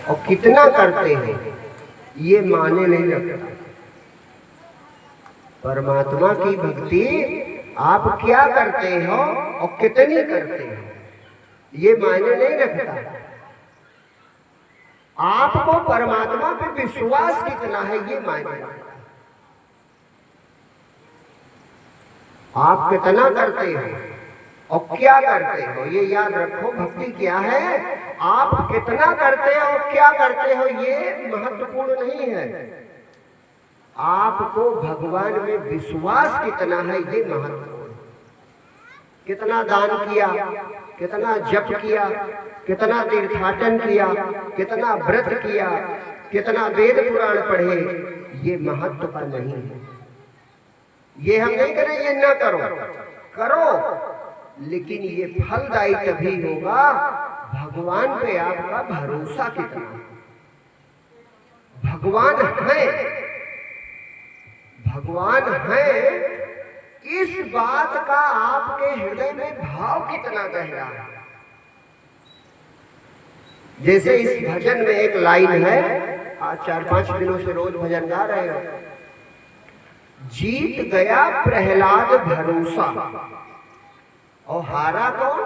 और कितना करते हैं ये माने नहीं रखता। परमात्मा की भक्ति आप क्या करते हो और कितनी करते हो ये मायने नहीं रखता। आपको परमात्मा पे विश्वास कितना है ये मायने रखता। आप कितना करते हो और क्या करते हो ये याद रखो। भक्ति क्या है, आप कितना करते हो और क्या करते हो ये महत्वपूर्ण नहीं है। आपको भगवान में विश्वास कितना है ये महत्वपूर्ण। कितना दान किया, कितना जप किया, कितना तीर्थाटन किया, कितना व्रत किया, कितना वेद पुराण पढ़े, ये महत्व का नहीं है। ये हम नहीं करें ये ना करो, करो, लेकिन ये फलदायी तभी होगा भगवान पे आपका भरोसा कितना। भगवान है, भगवान है, इस बात का आपके हृदय में भाव कितना गहरा है। जैसे इस भजन में एक लाइन है, आज 4-5 दिनों से रोज भजन गा रहे हो। जीत गया प्रहलाद भरोसा और हारा कौन?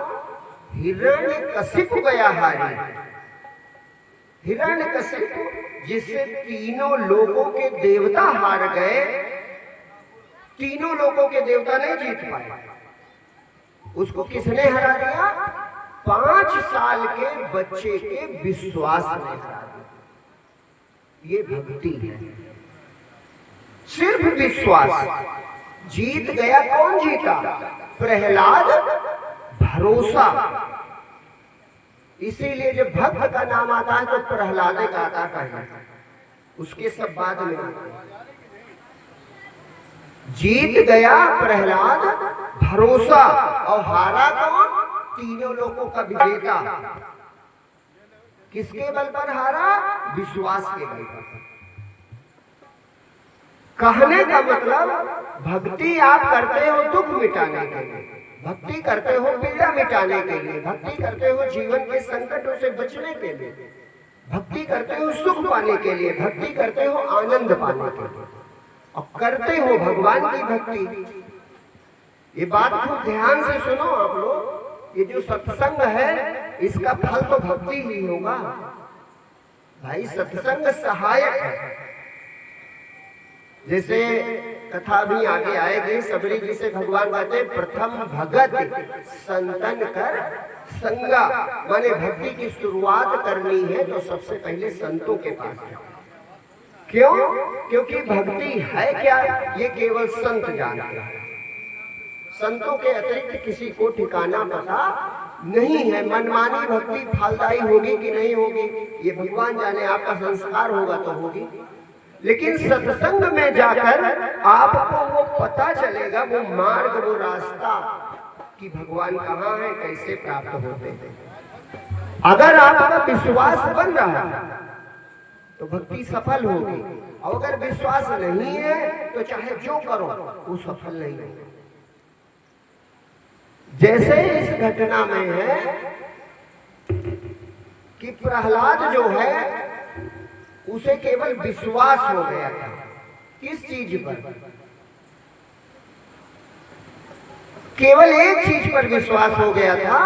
हिरण्यकशिपु गया हारी। हिरण्यकशिपु जिससे तीनों लोगों के देवता हार गए, तीनों लोगों के देवता नहीं जीत पाए, उसको किसने हरा दिया? 5 साल के बच्चे के विश्वास ने हरा दिया। ये भक्ति है, सिर्फ विश्वास। जीत गया, कौन जीता? प्रहलाद भरोसा। इसीलिए जब भक्त का नाम आता है तो प्रहलाद का आता है, उसके सब बाद में आते हैं। जीत गया प्रहलाद भरोसा और हारा कौन? तीनों लोगों का विजेता। किसके बल पर हारा? विश्वास के बल पर। कहने का मतलब भक्ति आप करते हो दुख मिटाने के लिए, भक्ति करते हो पीड़ा मिटाने के लिए, भक्ति करते हो जीवन के संकटों से बचने के लिए, भक्ति करते हो सुख पाने के लिए, भक्ति करते हो आनंद पाने के लिए, और करते हो भगवान की भक्ति। ये बात को ध्यान से सुनो आप लोग। ये जो सत्संग है इसका फल तो भक्ति ही होगा भाई। सत्संग सहायक है। जैसे कथा भी आगे आएगी, सबरी जी से भगवान कहते हैं प्रथम भगत संतन कर संगा। माने भक्ति की शुरुआत करनी है तो सबसे पहले संतों के पास है। क्यों? क्योंकि भक्ति है क्या ये केवल संत जानते हैं। संतों के अतिरिक्त किसी को ठिकाना पता नहीं है। मनमानी भक्ति फलदायी होगी कि नहीं होगी ये भगवान जाने, आपका संस्कार होगा तो होगी। लेकिन सत्संग में जाकर आपको वो पता चलेगा, वो मार्ग, वो रास्ता कि भगवान कहाँ है, कैसे प्राप्त होते हैं। अगर आपका विश्वास बन रहा है तो भक्ति सफल होगी, और अगर विश्वास नहीं है तो चाहे जो करो वो सफल नहीं होगा। जैसे इस घटना में है कि प्रहलाद जो है उसे केवल विश्वास हो गया था। किस चीज पर? केवल एक चीज पर विश्वास हो गया था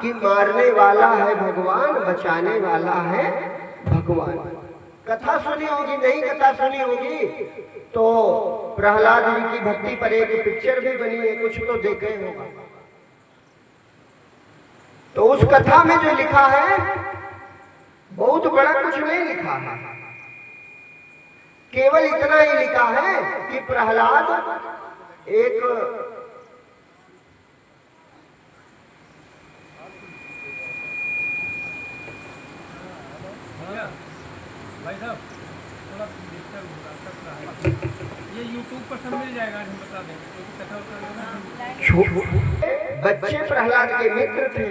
कि मारने वाला है भगवान, बचाने वाला है भगवान। कथा सुनी होगी, नहीं कथा सुनी होगी तो प्रहलाद जी की भक्ति पर एक पिक्चर भी बनी है, कुछ तो देखे होगा। तो उस कथा में जो लिखा है बहुत बड़ा कुछ नहीं लिखा है, केवल इतना ही लिखा है कि प्रहलाद एक भाई साहब थोड़ा ये YouTube पर सब मिल जाएगा, हम बता देंगे क्योंकि कथा बच्चे प्रहलाद के मित्र थे।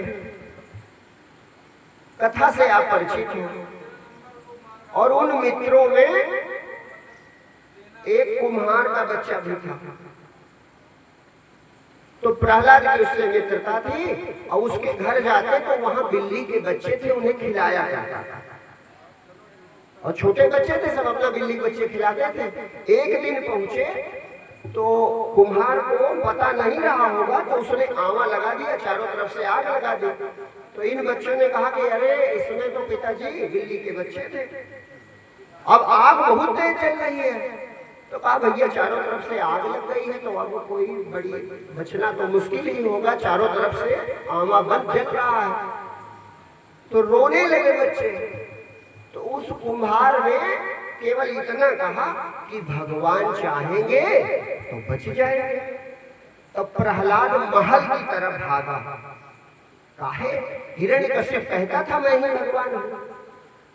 कथा से आप परिचित हो। और उन मित्रों में एक कुम्हार का बच्चा भी था। तो प्रहलाद की उससे मित्रता थी और उसके घर जाते तो वहां बिल्ली के बच्चे थे, उन्हें खिलाया जाता था। और छोटे बच्चे थे, सब अपना बिल्ली के बच्चे खिलाते थे। एक दिन पहुंचे तो कुम्हार को पता नहीं रहा होगा, तो उसने आवा लगा दिया, चारों तरफ से आग लगा दी। तो इन बच्चों ने कहा कि अरे इसमें तो पिताजी बिल्ली के बच्चे थे, अब आग बहुत तेज चल रही है। तो कहा भैया चारों तरफ से आग लग गई है, तो अब कोई बड़ी बचना तो मुश्किल ही होगा, चारों तरफ से आमा बंद जल रहा है। तो रोने लगे बच्चे। तो उस कुम्हार ने केवल इतना कहा कि भगवान चाहेंगे तो बच जाएंगे। तब प्रहलाद महल की तरफ भागा। काहे? हिरण्यकश्यप कहता था मैं ही भगवान हूं।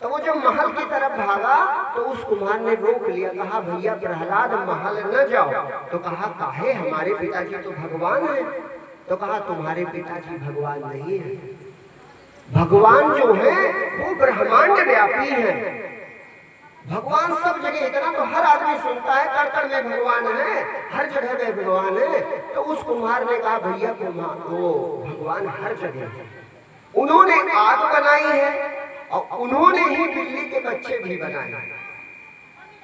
तो वो जब महल की तरफ भागा तो उस कुम्हार ने रोक लिया, कहा भैया प्रहलाद महल न जाओ। तो कहा काहे? हमारे पिताजी तो भगवान है। तो कहा तुम्हारे पिताजी भगवान नहीं है, भगवान जो है वो ब्रह्मांड व्यापी है। भगवान सब जगह, इतना तो हर आदमी सुनता है, कड़ में भगवान है, हर जगह में भगवान है। तो उस कुम्हार ने कहा भैया कुम्हार वो भगवान हर जगह है। उन्होंने आग बनाई है और उन्होंने ही बिल्ली के बच्चे भी बनाए,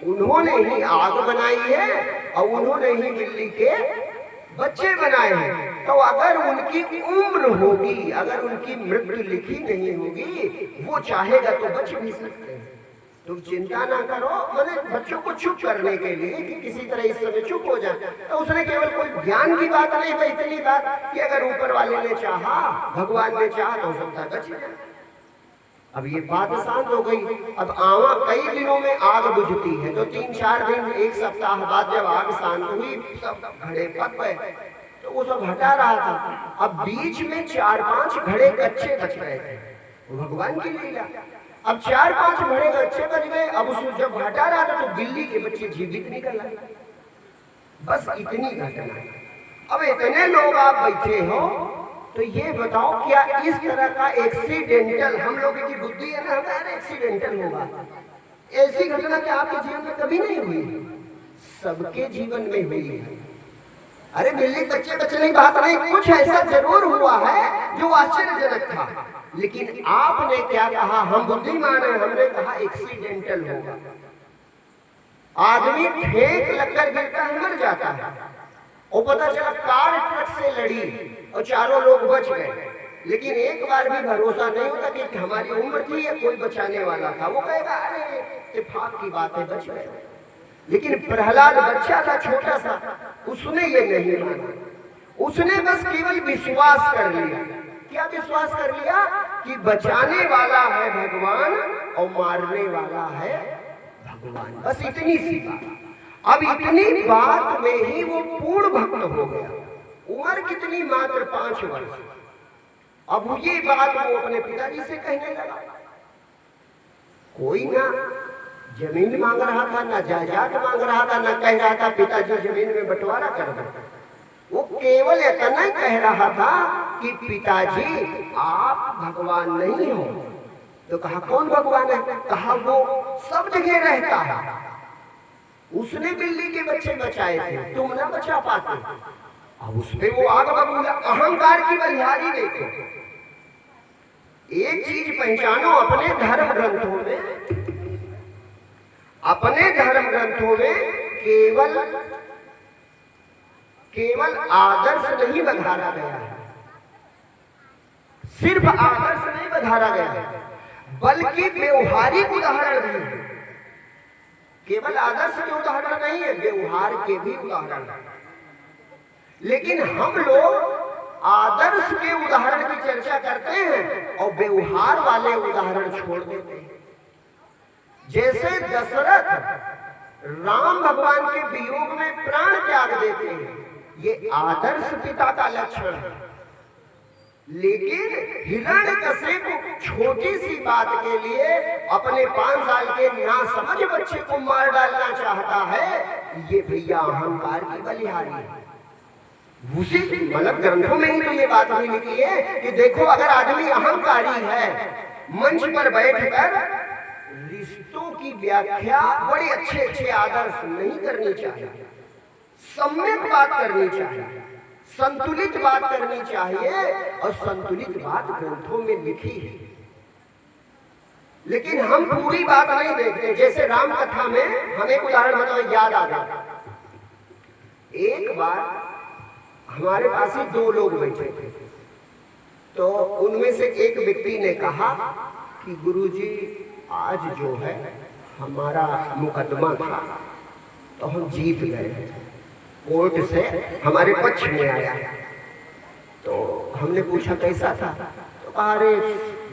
उन्होंने ही आग बनाई है और उन्होंने ही बिल्ली के बच्चे बनाए हैं। तो अगर उनकी उम्र होगी, अगर उनकी मृत्यु लिखी नहीं होगी, वो चाहेगा तो बच भी सकते हैं। तुम चिंता ना करो, मैंने बच्चों को चुप करने के लिए कि किसी तरह इस समय चुप हो जाए। तो उसने केवल कोई ज्ञान की बात नहीं, तो इतनी बात कि अगर ऊपर वाले ने चाहा, भगवान ने चाहा तो हो सकता है बच जाए। अब ये बात शांत हो गई। अब आवा कई दिनों में आग बुझती है, तो 3-4 दिन, एक सप्ताह बाद जब आग शांत हुई, सब घड़े पक गए, तो वो सब हटा रहा था। अब बीच में 4-5 घड़े कच्चे बच रहे थे, वो भगवान की लीला। अब 4-5 घड़े कच्चे बच गए। अब उसको जब हटा रहा था तो बिल्ली के बच्चे जीवित निकल आए। बस इतनी घटना। अब इतने लोग आप बैठे हो, तो ये बताओ क्या इस तरह का एक्सीडेंटल, हम लोगों की बुद्धि है ना, हमारा एक्सीडेंटल होगा, ऐसी घटना क्या आपके जीवन में कभी नहीं हुई? सबके जीवन में हुई है। अरे बिल्ली बच्चे बचने की बात नहीं, कुछ ऐसा जरूर हुआ है जो आश्चर्यजनक था, लेकिन आपने क्या कहा? हम बुद्धिमान हैं, हमने कहा एक्सीडेंटल होगा। आदमी ठेक लगकर गिरता है, मर जाता है, और पता चला कार ट्रक से लड़ी और चारों लोग बच गए। लेकिन एक बार भी भरोसा नहीं होता कि हमारी उम्र थी या कोई बचाने वाला था। वो कहेगा अरे इत्तेफाक की बात है, बच गए। लेकिन प्रहलाद बच्चा था, छोटा सा, उसने ये नहीं माना। उसने बस केवल विश्वास कर लिया। क्या विश्वास कर लिया? कि बचाने वाला है भगवान और मारने वाला है भगवान। बस इतनी सी बात। अब इतनी बात में ही वो पूर्ण भक्त हो गया। उम्र कितनी? मात्र 5 वर्ष। अब ये बात वो अपने पिताजी से कहने लगा। कोई ना जमीन मांग रहा था, ना जायदाद मांग रहा था, ना कह रहा था पिताजी जमीन में बंटवारा कर दो। वो केवल इतना ही कह रहा था कि पिताजी आप भगवान नहीं हो। तो कहा कौन भगवान है? कहा वो सब जगह रहता है, उसने बिल्ली के बच्चे बचाए थे, तुम ना बचा पाते। अब उसपे वो आग बबूला। अहंकार की बलिहारी देखो। एक चीज पहचानो, अपने धर्म ग्रंथों में, अपने धर्म ग्रंथों में केवल आदर्श नहीं बधारा गया है, सिर्फ आदर्श नहीं बधारा गया है, बल्कि व्यवहारिक उदाहरण भी है। केवल आदर्श के उदाहरण नहीं है, व्यवहार के भी उदाहरण है। लेकिन हम लोग आदर्श के उदाहरण की चर्चा करते हैं और व्यवहार वाले उदाहरण छोड़ देते हैं। जैसे दशरथ राम भगवान के वियोग में प्राण त्याग देते हैं, ये आदर्श पिता का लक्षण है। लेकिन हिरण्यकश्यप छोटी सी बात के लिए अपने 5 साल के नासमझ बच्चे को मार डालना चाहता है। ये भैया अहंकार की बलिहारी है। उसी मतलब ग्रंथों में ही तो ये बात भी लिखी है कि देखो अगर आदमी अहंकारी है, मंच पर बैठकर रिश्तों की व्याख्या बड़े अच्छे आदर्श नहीं करनी चाहिए, सम्यक बात करनी चाहिए, संतुलित बात करनी चाहिए। और संतुलित बात ग्रंथों में लिखी है। लेकिन हम पूरी बात नहीं देखते। जैसे राम कथा में हमें उदाहरण मतलब याद आ गया। एक बार हमारे पास ही दो लोग बैठे थे, तो उनमें से एक व्यक्ति ने कहा कि गुरुजी आज जो है हमारा मुकदमा था तो हम जीत गए, कोर्ट से हमारे पक्ष में आया। तो हमने पूछा कैसा था, तो कहा अरे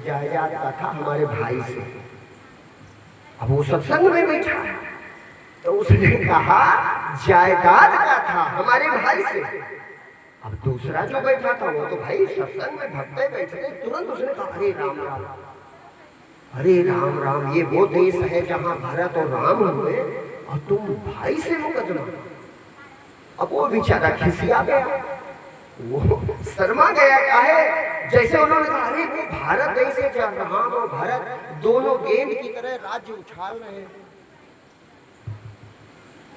जायदाद का था हमारे भाई से। अब वो सत्संग में बैठा है, तो उसने कहा जायदाद का था हमारे भाई से। अब दूसरा जो बैठा था वो तो भाई सत्संग में भक्ते बैठे थे, तुरंत उसने कहा अरे राम राम, अरे राम राम, ये वो देश है जहां भरत और राम हुए और तुम भाई से मुकदमा। अब वो बेचारा खिसिया गया, वो शर्मा गया। काहे? जैसे उन्होंने कहा अरे वो भारत देश है जहां राम और भरत दोनों गेंद की तरह राज्य उछाल रहे हैं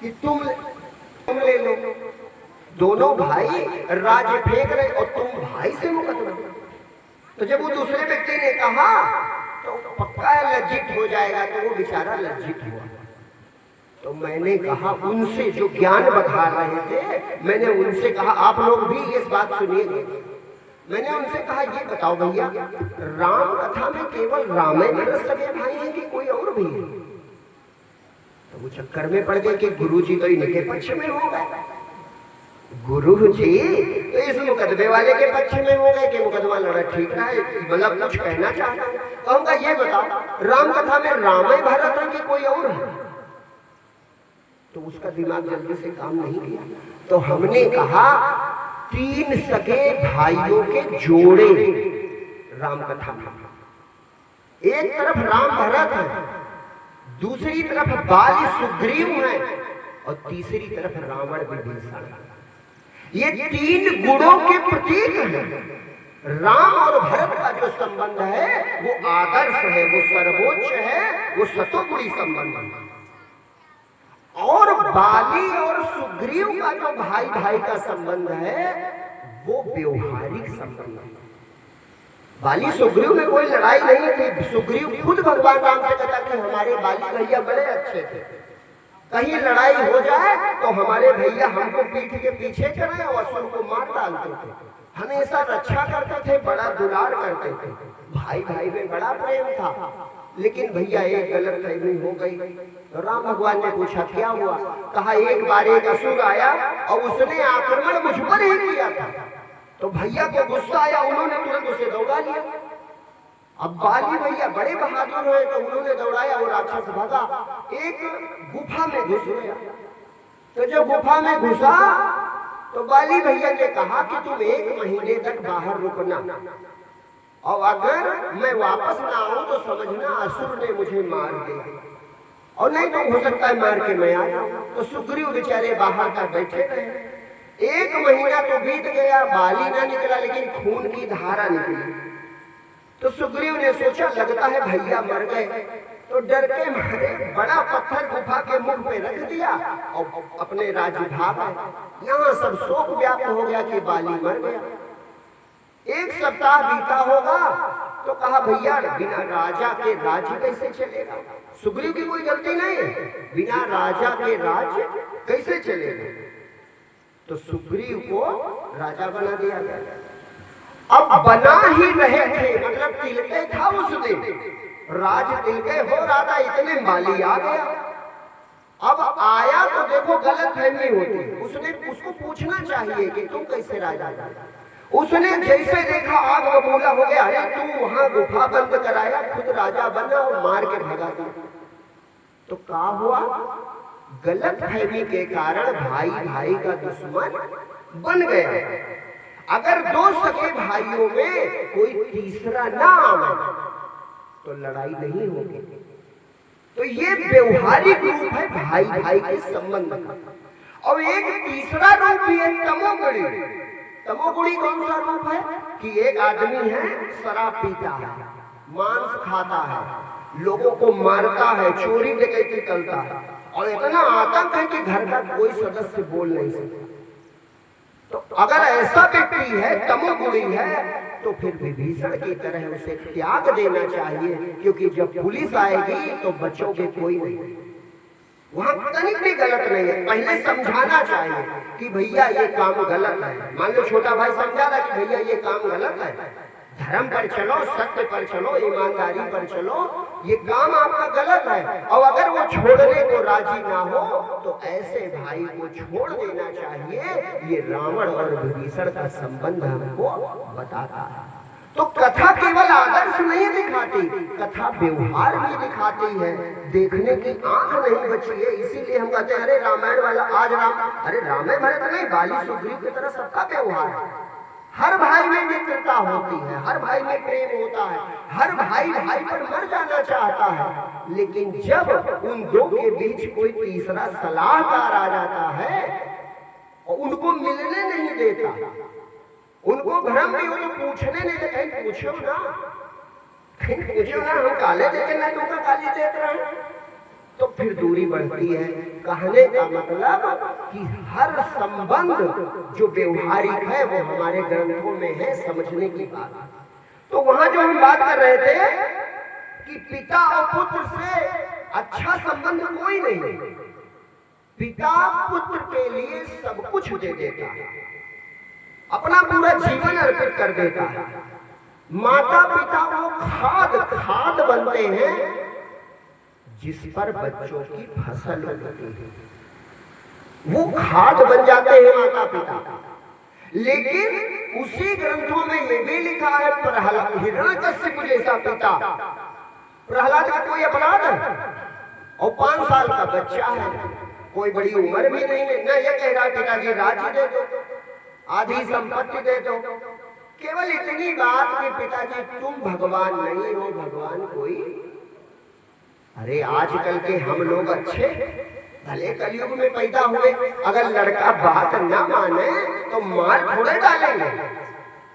कि तुम ले लो, दोनों भाई राज्य फेंक रहे और तुम भाई से मुकदमा। तो जब वो दूसरे व्यक्ति ने कहा तो पक्का लज्जित हो जाएगा, तो वो बेचारा लज्जित हुआ। तो मैंने कहा उनसे जो ज्ञान बता रहे थे, मैंने उनसे कहा आप लोग भी इस बात सुनिएगा। मैंने उनसे कहा ये बताओ भैया, राम कथा में केवल राम ही भरत सगे भाई हैं कि कोई और भी है? तो वो चक्कर में पड़ गए कि गुरुजी तो इनके पक्ष में हो गए, गुरुजी तो इस मुकदमे वाले के पक्ष में हो गए कि मुकदमा लड़ा ठीक रहा है, मतलब कुछ कहना चाहता है। तो हमका ये बताओ राम कथा में राम ही भरत है कि कोई और है? तो उसका दिमाग जल्दी से काम नहीं किया। तो हमने कहा तीन सगे भाइयों के जोड़े राम कथा में, एक तरफ राम भरत है, दूसरी तरफ बाली सुग्रीव है और तीसरी तरफ रावण विभीषण। ये तीन गुणों के प्रतीक हैं। राम और भरत का जो संबंध है वो आदर्श है, वो सर्वोच्च है, वो सतोगुणी संबंध है। और बाली और सुग्रीव का जो भाई भाई का संबंध है वो व्यवहारिक संबंध है। बाली सुग्रीव में कोई लड़ाई नहीं थी। सुग्रीव खुद भगवान राम से कहता कि हमारे बाली भैया बड़े अच्छे थे, कहीं लड़ाई हो जाए तो हमारे भैया हमको पीठ के पीछे चढ़े और असुर को मार डालते थे, हमेशा रक्षा करते थे, बड़ा दुलार करते थे, भाई भाई में बड़ा प्रेम था। लेकिन भैया एक गलत फहमी हो गई। तो राम भगवान ने पूछा क्या हुआ? कहा एक बार एक असुर आया और उसने आक्रमण मुझ पर ही किया था। तो भैया को गुस्सा आया, उन्होंने तुरंत उसे दौड़ा लिया। अब बाली भैया बड़े बहादुर हुए तो उन्होंने दौड़ाया, वो राक्षस भागा, एक गुफा में घुस गया। तो जब गुफा में घुसा तो बाली भैया ने कहा कि तुम 1 महीने तक बाहर रुकना और अगर मैं वापस ना आऊं तो समझना असुर ने मुझे मार दिया, और नहीं तो हो सकता है मार के मैं आ जाऊं। तो सुग्रीव बेचारे बाहर का बैठे रहे। 1 महीना तो बीत गया, बाली ना निकला लेकिन खून की धारा निकली। तो सुग्रीव ने सोचा लगता है भैया मर गए, तो डर के मारे बड़ा पत्थर गुफा के मुख पे रख दिया और अपने राज्य भाग आए। यहाँ सब शोक व्याप्त हो गया कि बाली मर गया। 1 सप्ताह बीता होगा तो कहा भैया बिना राजा के राज्य कैसे चलेगा? सुग्रीव की कोई गलती नहीं है, बिना राजा के राज्य कैसे चलेगा? तो सुग्रीव को राजा बना दिया गया। अब बना ही रहे थे, मतलब तिलके था उस दिन, राज तिलके हो रहा था, इतने माली आ गया। अब आया तो देखो गलत फहमी होती, उसको पूछना चाहिए कि तुम कैसे राजा? उसने जैसे देखा आग बबूला हो गया, अरे तू वहां गुफा बंद कराया, खुद राजा बना और मार के भगा दिया। तो क्या हुआ? गलत फहमी के कारण भाई भाई का दुश्मन बन गया। अगर 2 सगे भाइयों में कोई तीसरा ना आवे तो लड़ाई नहीं होगी। तो ये व्यवहारिक रूप है भाई भाई के संबंध का। और एक तीसरा रूप भी है तमोगुणी। तमोगुणी कौन सा रूप है? कि एक आदमी है शराब पीता है, मांस खाता है, लोगों को मारता है, चोरी डकैती करता है और इतना आतंक है कि घर का कोई सदस्य बोल नहीं सकता। तो अगर ऐसा व्यक्ति है, तमोगुणी है, तो तो फिर विभीषण की तरह उसे त्याग देना चाहिए, क्योंकि जब पुलिस आएगी तो बचोगे कोई नहीं। वहां तनिक भी गलत नहीं है, पहले समझाना चाहिए कि भैया ये काम गलत है। मान लो छोटा भाई समझा रहा कि भैया ये काम गलत है, धर्म पर चलो, सत्य पर चलो, ईमानदारी पर चलो, ये काम आपका गलत है। और अगर वो छोड़ने को राजी ना हो तो ऐसे भाई को छोड़ देना चाहिए। ये रावण और विभीषण का संबंध हमको बताता है। तो कथा केवल आदर्श नहीं दिखाती, कथा व्यवहार भी दिखाती है। देखने की आंख नहीं बची है, इसीलिए हम कहते हैं अरे रामायण वाला आज अरे रामायण भरत नहीं, बाली सुग्रीव की तरह सबका व्यवहार है। हर भाई में मित्रता होती है, हर भाई में प्रेम होता है, हर भाई भाई पर मर जाना चाहता है। लेकिन जब उन दो के बीच कोई तीसरा सलाहकार आ जाता है और उनको मिलने नहीं देता, उनको भ्रम भी हो तो पूछने नहीं देता, पूछो ना, पूछो ना, हम काले देखे ना तुमका काली देख रहे हैं, तो फिर दूरी बढ़ती है। कहने का मतलब कि हर संबंध जो व्यवहारिक है वो हमारे ग्रंथों में है, समझने की बात। तो वहां जो हम बात कर रहे थे कि पिता और पुत्र से अच्छा संबंध कोई नहीं। पिता पुत्र के लिए सब कुछ दे देता है, अपना पूरा जीवन अर्पित कर देता है। माता पिता वो खाद बनते हैं जिस पर बच्चों की फसल लगती है, वो खाद बन जाते हैं माता पिता। लेकिन उसी ग्रंथों में ये भी लिखा है प्रहलाद, हिरण्यकश्यप जैसा पिता, प्रहलाद का कोई अपराध है और 5 साल का बच्चा है, कोई बड़ी उम्र भी नहीं है, न ये कह रहा पिताजी राज्य दे दो, आधी संपत्ति दे दो, केवल इतनी बात कि पिताजी तुम भगवान नहीं हो, भगवान कोई। अरे आजकल के हम लोग अच्छे भले कलयुग में पैदा हुए, अगर लड़का बात ना माने तो मार थोड़े डालेंगे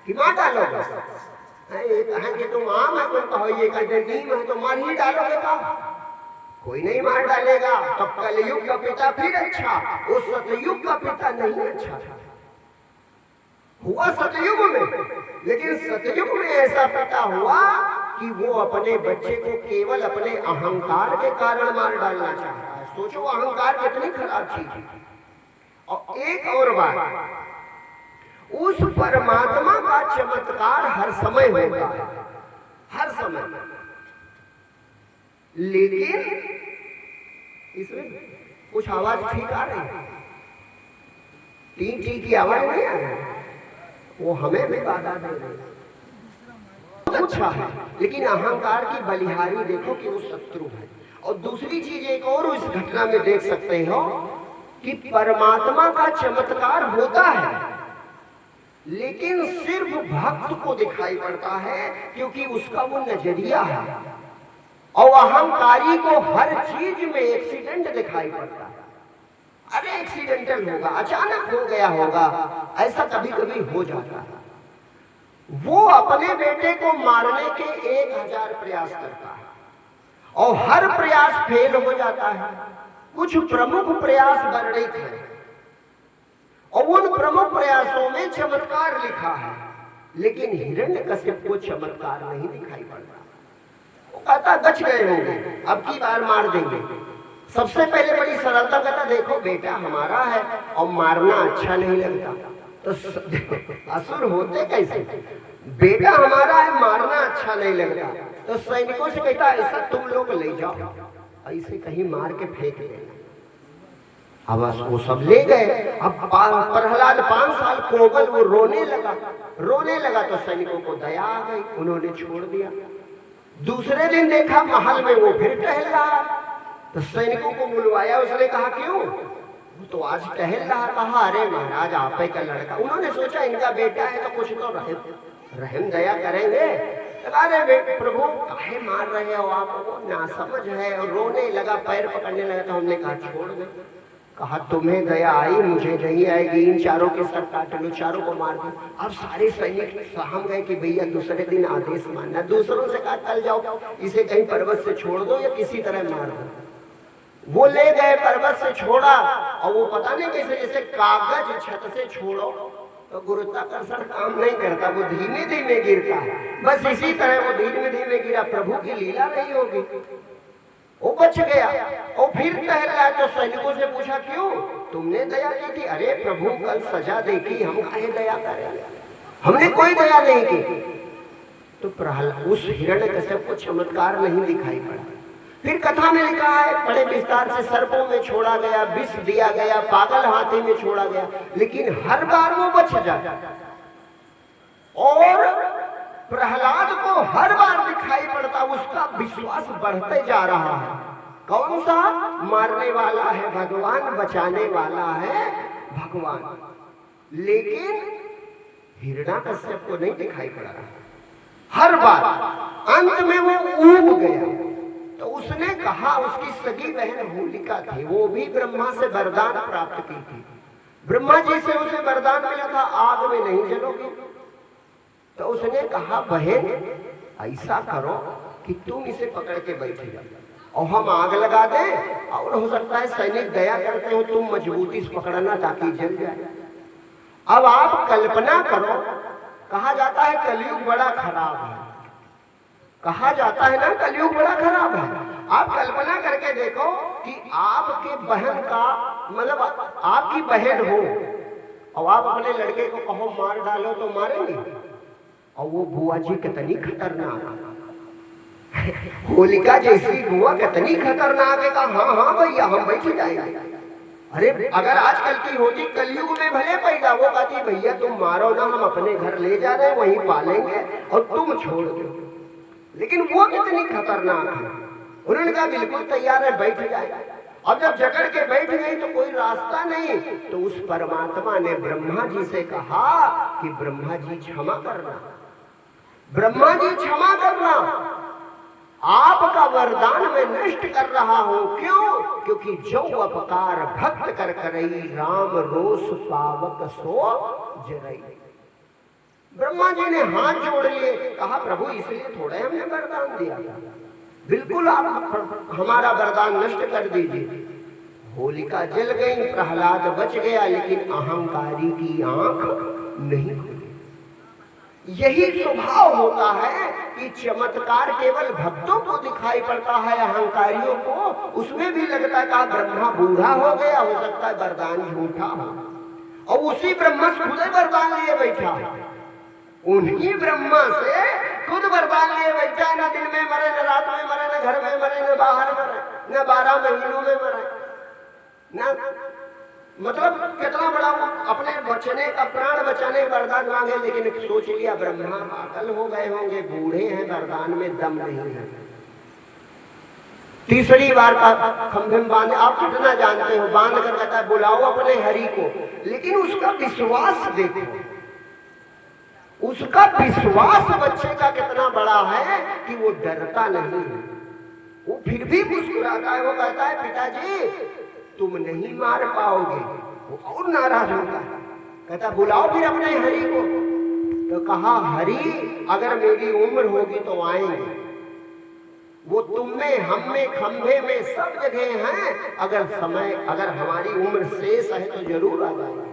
कि मार डालोगे। कि तुम आम है, तुम कहो ये नीम है तो मार ही डालोगे का? कोई नहीं मार डालेगा। तो कलयुग का पिता फिर अच्छा, उस सतयुग का पिता नहीं अच्छा था। हुआ सतयुग में, लेकिन सतयुग में ऐसा पिता हुआ कि वो अपने बच्चे को केवल अपने अहंकार के कारण मार डालना चाहता है। सोचो अहंकार कितनी खराब चीज है। और एक और बात, उस परमात्मा का चमत्कार हर समय होता है, हर समय, लेकिन इसमें कुछ आवाज ठीक आ रही है, टी टी की आवाज नहीं आ रही, वो हमें भी बाधा दे रही है। अच्छा है, लेकिन अहंकार की बलिहारी देखो कि वो शत्रु है। और दूसरी चीज एक और इस घटना में देख सकते हो कि परमात्मा का चमत्कार होता है, लेकिन सिर्फ भक्त को दिखाई पड़ता है, क्योंकि उसका वो नजरिया है। और अहंकारी को हर चीज में एक्सीडेंट दिखाई पड़ता है। अरे एक्सीडेंटल होगा, अचानक हो गया होगा, ऐसा कभी कभी हो जाता है। वो अपने बेटे को मारने के 1000 प्रयास करता है और हर प्रयास फेल हो जाता है। कुछ प्रमुख प्रयास वर्णित हैं और उन प्रमुख प्रयासों में चमत्कार लिखा है, लेकिन हिरण्यकश्यप को चमत्कार नहीं दिखाई पड़ता। वो कहता बच गए होंगे, अब की बार मार देंगे। सबसे पहले बड़ी सरलता कहता देखो बेटा हमारा है और मारना अच्छा नहीं लगता। तो असुर होते कैसे? बेटा हमारा है, मारना अच्छा नहीं लगता। तो सैनिकों से कहता ऐसा तुम लोग ले जाओ, ऐसे कहीं मार के फेंक देना। अब वो सब ले गए। अब प्रहलाद 5 साल कोमल, वो रोने लगा तो सैनिकों को दया आ गई, उन्होंने छोड़ दिया। दूसरे दिन देखा महल में वो फिर टहल रहा, तो सैनिकों को बुलवाया, उसने कहा क्यों? तो आज टहल रहा। कहा अरे महाराज आप ही का लड़का। उन्होंने सोचा इनका बेटा है तो कुछ तो रहम दया करेंगे। अरे प्रभु काहे मार रहे हो आप? वो नासमझ है और रोने लगा, पैर पकड़ने लगा। तो हमने कहा छोड़ दे। कहा तुम्हें दया आई, मुझे नहीं आएगी, इन चारों के सर काट लो, चारों को मार दो। अब सारे सैनिक सहम गए कि भैया दूसरे दिन आदेश मानना। दूसरों से कहा कल जाओ, इसे कहीं पर्वत से छोड़ दो या किसी तरह मार दो। वो ले गए, पर्वत से छोड़ा और वो पता नहीं कैसे, जैसे कागज छत से छोड़ो तो गुरुत्वाकर्षण काम नहीं करता, वो धीमे धीमे गिरता है। बस इसी तरह वो धीमे धीमे गिरा, प्रभु की लीला नहीं होगी, वो बच गया। और फिर टहला तो सैनिकों से पूछा क्यों तुमने दया की थी? अरे प्रभु कल सजा देखी, हम काहे दया करें, हमने कोई दया नहीं की। तो प्रहलाद उस हिरण्यकश्यप को चमत्कार नहीं दिखाई पड़ा। फिर कथा में लिखा है बड़े विस्तार से, सर्पों में छोड़ा गया, विष दिया गया, पागल हाथी में छोड़ा गया, लेकिन हर बार वो बच जाता। और प्रहलाद को हर बार दिखाई पड़ता, उसका विश्वास बढ़ते जा रहा है। कौन सा? मारने वाला है भगवान, बचाने वाला है भगवान। लेकिन हिरण्यकश्यप को नहीं दिखाई पड़ रहा हर बार। अंत में वो ऊब गया। तो उसने कहा, उसकी सगी बहन होलिका थी, वो भी ब्रह्मा से वरदान प्राप्त की थी। ब्रह्मा जी से उसे वरदान मिला था आग में नहीं जलोगी। तो उसने कहा बहन ऐसा करो कि तुम इसे पकड़ के बैठ जाओ और हम आग लगा दें, और हो सकता है सैनिक दया करते हो, तुम मजबूती से पकड़ना ताकि जल जाए। अब आप कल्पना करो, कहा जाता है कलयुग बड़ा खराब है, कहा जाता है ना कलयुग बड़ा खराब है। आप कल्पना करके देखो कि आपके बहन का मतलब आपकी बहन हो और आप अपने लड़के को कहो मार डालो तो मारेंगे? और वो बुआ जी कितनी खतरनाक, होलिका जैसी बुआ कितनी खतरनाक है। कहा हाँ भैया हम बैठ जाएंगे। अरे अगर आजकल की होती कलयुग में भले पैदा, वो कहती भैया तुम मारो ना, हम अपने घर ले जा रहे हैं, वहीं पालेंगे और तुम छोड़ दो। लेकिन वो कितनी खतरनाक है। उन्होंने कहा बिल्कुल तैयार है, बैठ जाए। अब जब जकड़ के बैठ गई तो कोई रास्ता नहीं, तो उस परमात्मा ने ब्रह्मा जी से कहा कि ब्रह्मा जी क्षमा करना, ब्रह्मा जी क्षमा करना, आपका वरदान मैं नष्ट कर रहा हूं। क्यों? क्योंकि जो अपकार भक्त कर करई, राम रोष पावक सो जरई। ब्रह्मा जी ने हाथ जोड़ लिए, कहा प्रभु इसलिए थोड़ा हमने वरदान दिया था, बिल्कुल आप हमारा वरदान नष्ट कर दीजिए। होलिका जल गई, प्रहलाद बच गया, लेकिन अहंकारी की आंख नहीं खुली। यही स्वभाव होता है कि चमत्कार केवल भक्तों को दिखाई पड़ता है, अहंकारियों को उसमें भी लगता है कि ब्रह्मा बूढ़ा हो गया, हो सकता है वरदान झूठा हो। और उसी ब्रह्मा से खुद वरदान लिए बैठा, उन्हीं ब्रह्मा से खुद वरदान लिए बैठा। न दिन में मरे, न रात में मरे, न घर में मरे, न बाहर मरे, न 12 महीनों में मरे, न मतलब कितना बड़ा वो अपने बचने का, प्राण बचाने का वरदान मांगे। लेकिन सोच लिया ब्रह्मा पागल हो गए होंगे, बूढ़े हैं, वरदान में दम नहीं है। तीसरी बार का खंभे में बांध, आप कितना जानते हो, बांध कर कहता है बुलाओ अपने हरि को। लेकिन उसका विश्वास देखो, उसका विश्वास बच्चे का कितना बड़ा है कि वो डरता नहीं है, वो फिर भी मुस्कुराता है। वो कहता है पिताजी तुम नहीं मार पाओगे। वो और नाराज होता है, कहता बुलाओ फिर अपने हरि को। तो कहा हरि अगर मेरी उम्र होगी तो आएंगे, वो तुम में, हम में, खंभे में, सब जगह हैं। अगर समय, अगर हमारी उम्र शेष है तो जरूर आ जाएगा।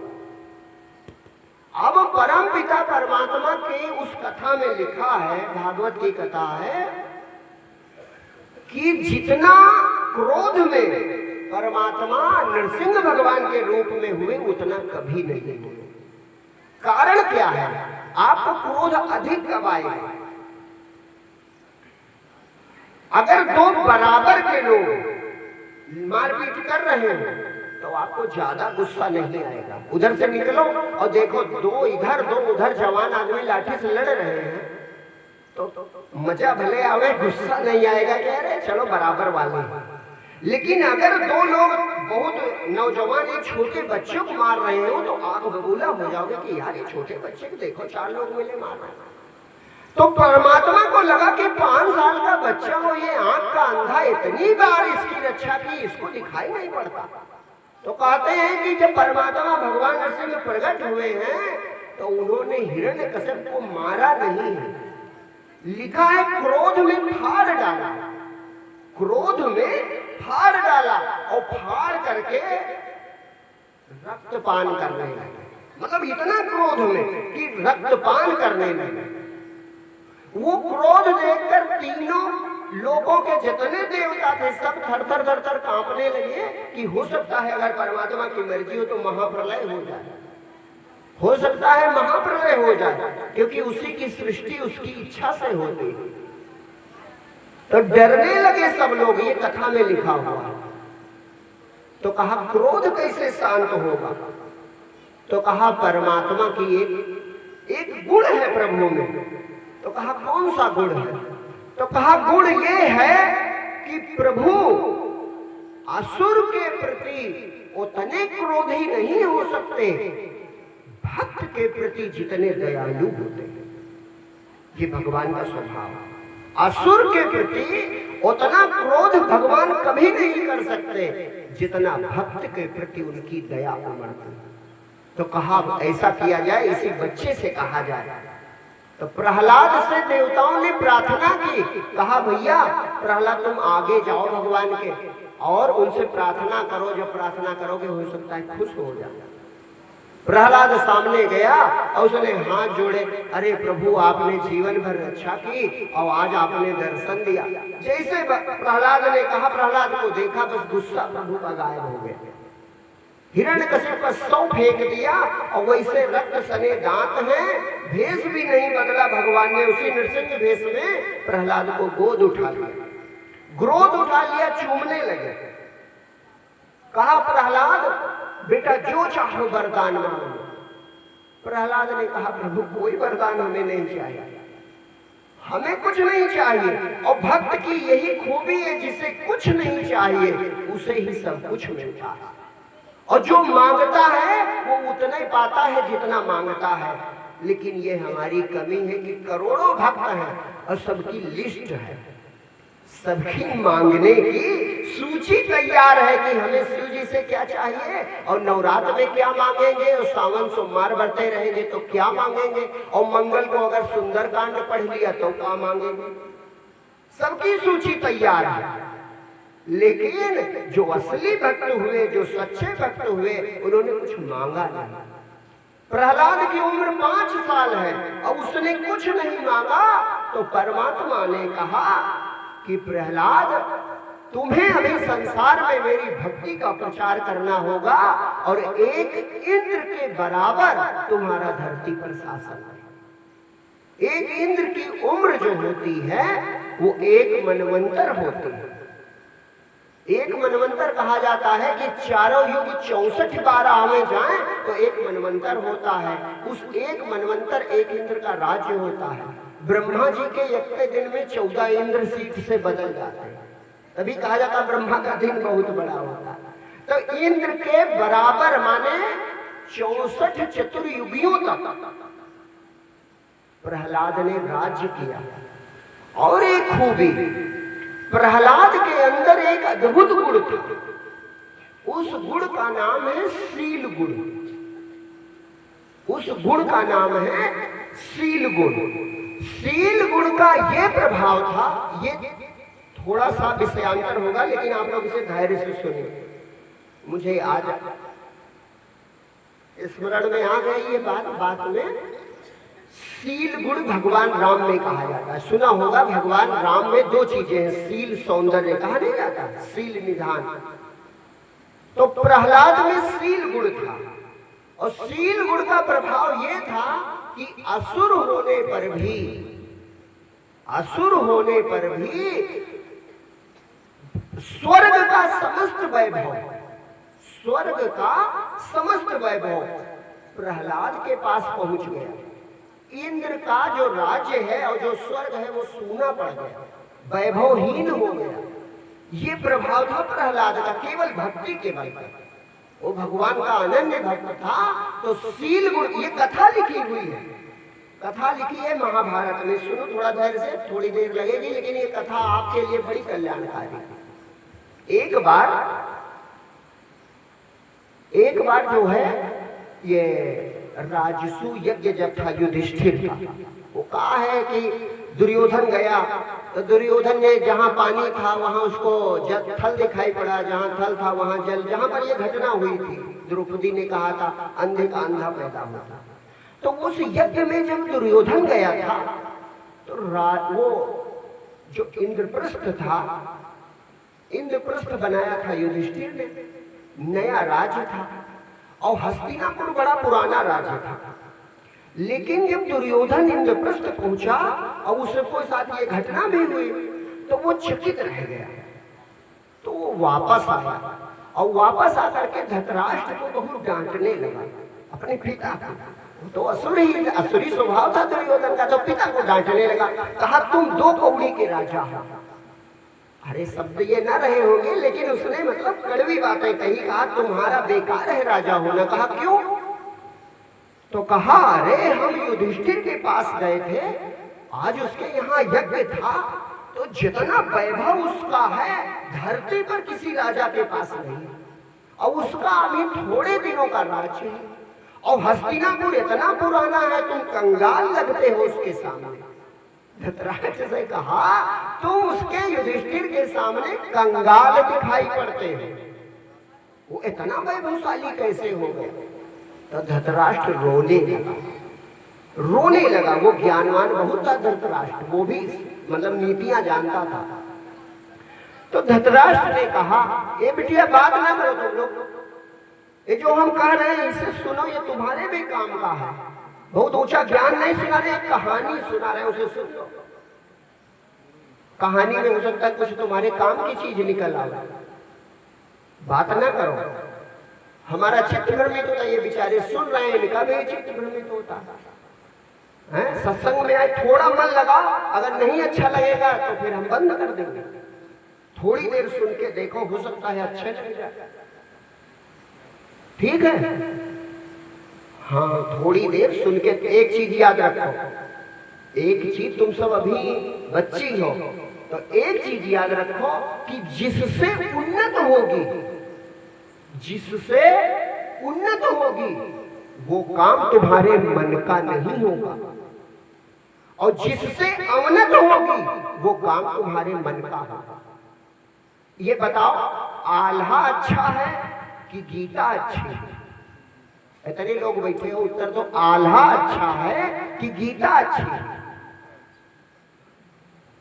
अब परम पिता परमात्मा के उस कथा में लिखा है, भागवत की कथा है, कि जितना क्रोध में परमात्मा नरसिंह भगवान के रूप में हुए उतना कभी नहीं हुए। कारण क्या है? आपको क्रोध अधिक कब आएगा? अगर दो बराबर के लोग मारपीट कर रहे हैं तो आपको ज्यादा गुस्सा नहीं आएगा। उधर से निकलो और देखो दो इधर दो उधर जवान आदमी लाठी से लड़ रहे हैं तो मजा भले आवे, गुस्सा नहीं आएगा कि अरे चलो बराबर वाले। लेकिन अगर दो लोग बहुत नौजवान एक छोटे बच्चों को मार रहे हो तो आग बबूला हो जाओगे कि यार ये छोटे बच्चे को देखो, 4 लोग मिले मार रहे हैं। तो परमात्मा को लगा कि 5 साल का बच्चा हो, ये आंख का अंधा, इतनी बार इसकी रक्षा की, इसको दिखाई नहीं पड़ता। तो कहते हैं कि जब परमात्मा भगवान नरसिंह प्रकट हुए हैं तो उन्होंने हिरण्यकश्यप को मारा नहीं है, लिखा है क्रोध में फाड़ डाला, क्रोध में फाड़ डाला और फाड़ करके रक्तपान करने लगे। मतलब इतना क्रोध में कि रक्तपान करने लगे। वो क्रोध देखकर तीनों लोगों के जितने देवता थे सब थर थर थर थर कांपने लगे कि हो सकता है अगर परमात्मा की मर्जी हो तो महाप्रलय हो जाए, हो सकता है महाप्रलय हो जाए, क्योंकि उसी की सृष्टि उसकी इच्छा से होती है। तो डरने लगे सब लोग, ये कथा में लिखा हुआ है। तो कहा क्रोध कैसे शांत होगा? तो कहा परमात्मा की एक गुण है प्रभु में। तो कहा कौन सा गुण है? तो कहा गुण ये है कि प्रभु असुर के प्रति उतने क्रोधी नहीं हो सकते भक्त के प्रति जितने दयालु होते हैं। ये भगवान का स्वभाव। असुर के प्रति उतना क्रोध भगवान कभी नहीं कर सकते जितना भक्त के प्रति उनकी दया उमड़ती। तो कहा ऐसा किया जाए, इसी बच्चे से कहा जाए। तो प्रहलाद से देवताओं ने प्रार्थना की। कहा भैया प्रहलाद तुम आगे जाओ भगवान के और उनसे प्रार्थना करो, जब प्रार्थना करोगे हो सकता है खुश हो जाए। प्रहलाद सामने गया और उसने हाथ जोड़े, अरे प्रभु आपने जीवन भर रक्षा की और आज आपने दर्शन दिया। जैसे प्रहलाद ने कहा, प्रहलाद को देखा बस गुस्सा प्रभु का गायब हो गया। हिरण्यकशिप का 100 फेंक दिया और वैसे रक्त सने दांत हैं, भेष भी नहीं बदला भगवान ने। उसी नृसिंह भेष में प्रहलाद को गोद उठा लिया, क्रोध उठा लिया, चूमने लगे। कहा प्रहलाद बेटा जो चाहो वरदान मांगो। प्रहलाद ने कहा प्रभु कोई वरदान हमें नहीं चाहिए, हमें कुछ नहीं चाहिए। और भक्त की यही खूबी है, जिसे कुछ नहीं चाहिए उसे ही सब कुछ मिलता है। और जो मांगता है वो उतना ही पाता है जितना मांगता है। लेकिन ये हमारी कमी है कि करोड़ों भक्त हैं और सबकी लिस्ट है, सबकी मांगने की सूची तैयार है कि हमें शिव जी से क्या चाहिए और नवरात्र में क्या मांगेंगे और सावन सोमवार बढ़ते रहेंगे तो क्या मांगेंगे और मंगल को अगर सुंदरकांड पढ़ लिया तो क्या मांगेंगे। सबकी सूची तैयार है। लेकिन जो असली भक्त हुए, जो सच्चे भक्त हुए, उन्होंने कुछ मांगा नहीं। प्रहलाद की उम्र 5 साल है और उसने कुछ नहीं मांगा। तो परमात्मा ने कहा कि प्रहलाद तुम्हें अभी संसार में मेरी भक्ति का प्रचार करना होगा और एक इंद्र के बराबर तुम्हारा धरती पर शासन है। एक इंद्र की उम्र जो होती है वो एक मनवंतर होती है। एक मनवंतर कहा जाता है कि चारों युग 64 बार आवे जाएं तो एक मनवंतर होता है। उस एक मनवंतर एक इंद्र का राज्य होता है। ब्रह्मा जी के एक दिन में 14 इंद्र सीट से बदल जाते हैं, तभी कहा जाता ब्रह्मा का दिन बहुत बड़ा होता है। तो इंद्र के बराबर माने 64 चतुर्युगियों तक प्रहलाद ने राज्य किया। और एक खूबी, प्रहलाद के अंदर एक अद्भुत गुण था। उस गुण का नाम है शील गुण। उस गुण का नाम है शील गुण। शील गुण का यह प्रभाव था, ये थोड़ा सा विषयांतर होगा लेकिन आप लोग इसे धैर्य से सुनिए। मुझे आज स्मरण में आ गई ये बात में शील गुण भगवान राम में कहा जाता है। सुना होगा भगवान राम में 2 चीजें हैं, शील सौंदर्य कहा नहीं जाता, शील निधान। तो प्रहलाद में शील गुण था और शील गुण का प्रभाव यह था कि असुर होने पर भी स्वर्ग का समस्त वैभव प्रहलाद के पास पहुंच गया। इंद्र का जो राज्य है और जो स्वर्ग है वो सूना पड़ गया, वैभवहीन हो गया। ये प्रभाव था प्रहलाद का, केवल भक्ति के बल पर। वो भगवान का अनन्य भक्त था। तो शील गुण, ये कथा लिखी हुई है, कथा लिखी है महाभारत में। सुनो थोड़ा धैर्य से, थोड़ी देर लगेगी लेकिन ये कथा आपके लिए बड़ी कल्याणकारी। एक बार जो है ये राजसू यज्ञ जब था युधिष्ठिर का, वो कहा है कि दुर्योधन गया तो दुर्योधन ने जहां पानी था वहां उसको जल थल दिखाई पड़ा, जहां थल था वहां जल, जहां पर ये घटना हुई थी द्रौपदी ने कहा था अंधे का अंधा पैदा होता। तो उस यज्ञ में जब दुर्योधन गया था तो वो जो इंद्रप्रस्थ था, इंद्रप्रस्थ बनाया था युधिष्ठिर ने, नया राज्य था और हस्तिनापुर बड़ा पुराना राज्य था। लेकिन जब दुर्योधन इंद्रप्रस्थ पहुंचा और उसके साथ ये घटना भी हुई तो वो चकित रह गया, तो वो वापस आया और वापस आकर के धृतराष्ट्र को बहुत डांटने लगा, अपने पिता को। तो असुरी स्वभाव था दुर्योधन का, तो पिता को डांटने लगा, कहा तुम 2 कौड़ी के राजा हो। अरे शब्द ये ना रहे होंगे लेकिन उसने मतलब कड़वी बातें कही, कहा तुम्हारा बेकार है राजा होना। कहा क्यों? तो कहा अरे हम युधिष्ठिर के पास गए थे, आज उसके यहाँ यज्ञ था, तो जितना वैभव उसका है धरती पर किसी राजा के पास नहीं, और उसका अभी थोड़े दिनों का राज्य है, और हस्तिनापुर इतना पुराना है, तुम कंगाल लगते हो उसके सामने। धृतराष्ट्र से कहा तुम उसके युधिष्ठिर के सामने कंगाल दिखाई पड़ते हो, वो इतना वैभवशाली कैसे हो गया? तो धृतराष्ट्र रोने लगा। वो ज्ञानवान बहुत था धृतराष्ट्र, वो भी मतलब नीतियां जानता था। तो धृतराष्ट्र ने कहा ये बिटिया बात ना करो तुम लोग, ये जो हम कह रहे हैं इसे सुनो, ये तुम्हारे भी काम का है। बहुत ऊंचा ज्ञान नहीं सुना रहे, कहानी सुना रहे, उसे सुन लो। कहानी में हो सकता है कुछ तुम्हारे काम की चीज निकल आए, बात ना करो। हमारा चित्त भ्रमित होता है, ये बेचारे सुन रहे हैं, इनका भी चित्त भ्रमित होता है। सत्संग में आए थोड़ा मन लगा, अगर नहीं अच्छा लगेगा तो फिर हम बंद कर देंगे। थोड़ी देर सुन के देखो, हो सकता है अच्छे लग जाए, ठीक है? हाँ, थोड़ी देर सुन के एक चीज याद रखो, एक चीज, तुम सब अभी बच्ची हो तो एक चीज याद रखो कि जिससे उन्नत होगी, जिससे उन्नत होगी वो काम तुम्हारे मन का नहीं होगा, और जिससे अवनत होगी वो काम तुम्हारे मन का होगा। ये बताओ आल्हा अच्छा है कि गीता अच्छी है? इतने लोग बैठे हो, उत्तर दो। आल्हा अच्छा है कि गीता अच्छी है?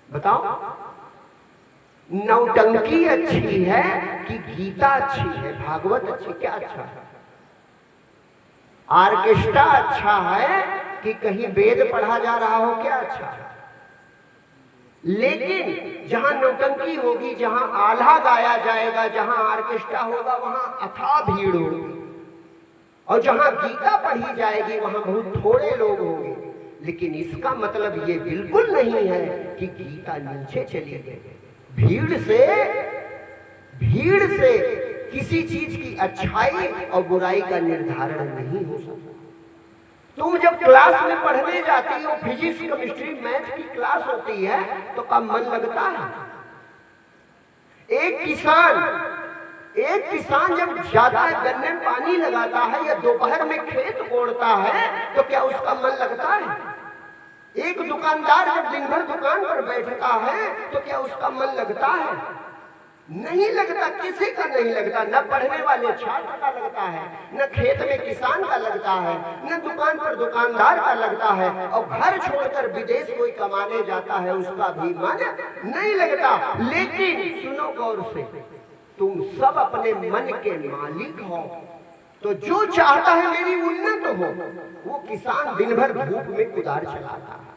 बताओ। नौटंकी अच्छी है कि गीता अच्छी है, भागवत अच्छी, क्या अच्छा है? ऑर्केस्ट्रा अच्छा है कि कहीं वेद पढ़ा जा रहा हो, क्या अच्छा है? लेकिन जहां नौटंकी होगी, जहां आल्हा गाया जाएगा, जहां ऑर्केस्ट्रा होगा, वहां अथाह भीड़ होगी, और जहां गीता पढ़ी जाएगी वहां बहुत थोड़े लोग होंगे। लेकिन इसका मतलब ये बिल्कुल नहीं है कि गीता नीचे चली गई। भीड़ से किसी चीज की अच्छाई और बुराई का निर्धारण नहीं हो सकता। तुम जब क्लास में पढ़ने जाती हो, फिजिक्स, केमिस्ट्री, मैथ की क्लास होती है, तो कब मन लगता है? एक किसान जब ज्यादा गन्ने में पानी लगाता है या दोपहर में खेत कोड़ता है तो क्या उसका मन लगता है? एक दुकानदार जब दिन भर दुकान पर बैठता है तो क्या उसका मन लगता है? नहीं लगता, किसी का नहीं लगता। न पढ़ने वाले छात्र का लगता है, न खेत में किसान का लगता है, न दुकान पर दुकानदार का लगता है, और घर छोड़कर विदेश कोई कमाने जाता है उसका भी मन नहीं लगता। लेकिन सुनो गौर से, तुम सब अपने मन के मालिक हो, तो जो चाहता है मेरी उन्नत हो, वो किसान दिन भर धूप में कुदार चलाता है,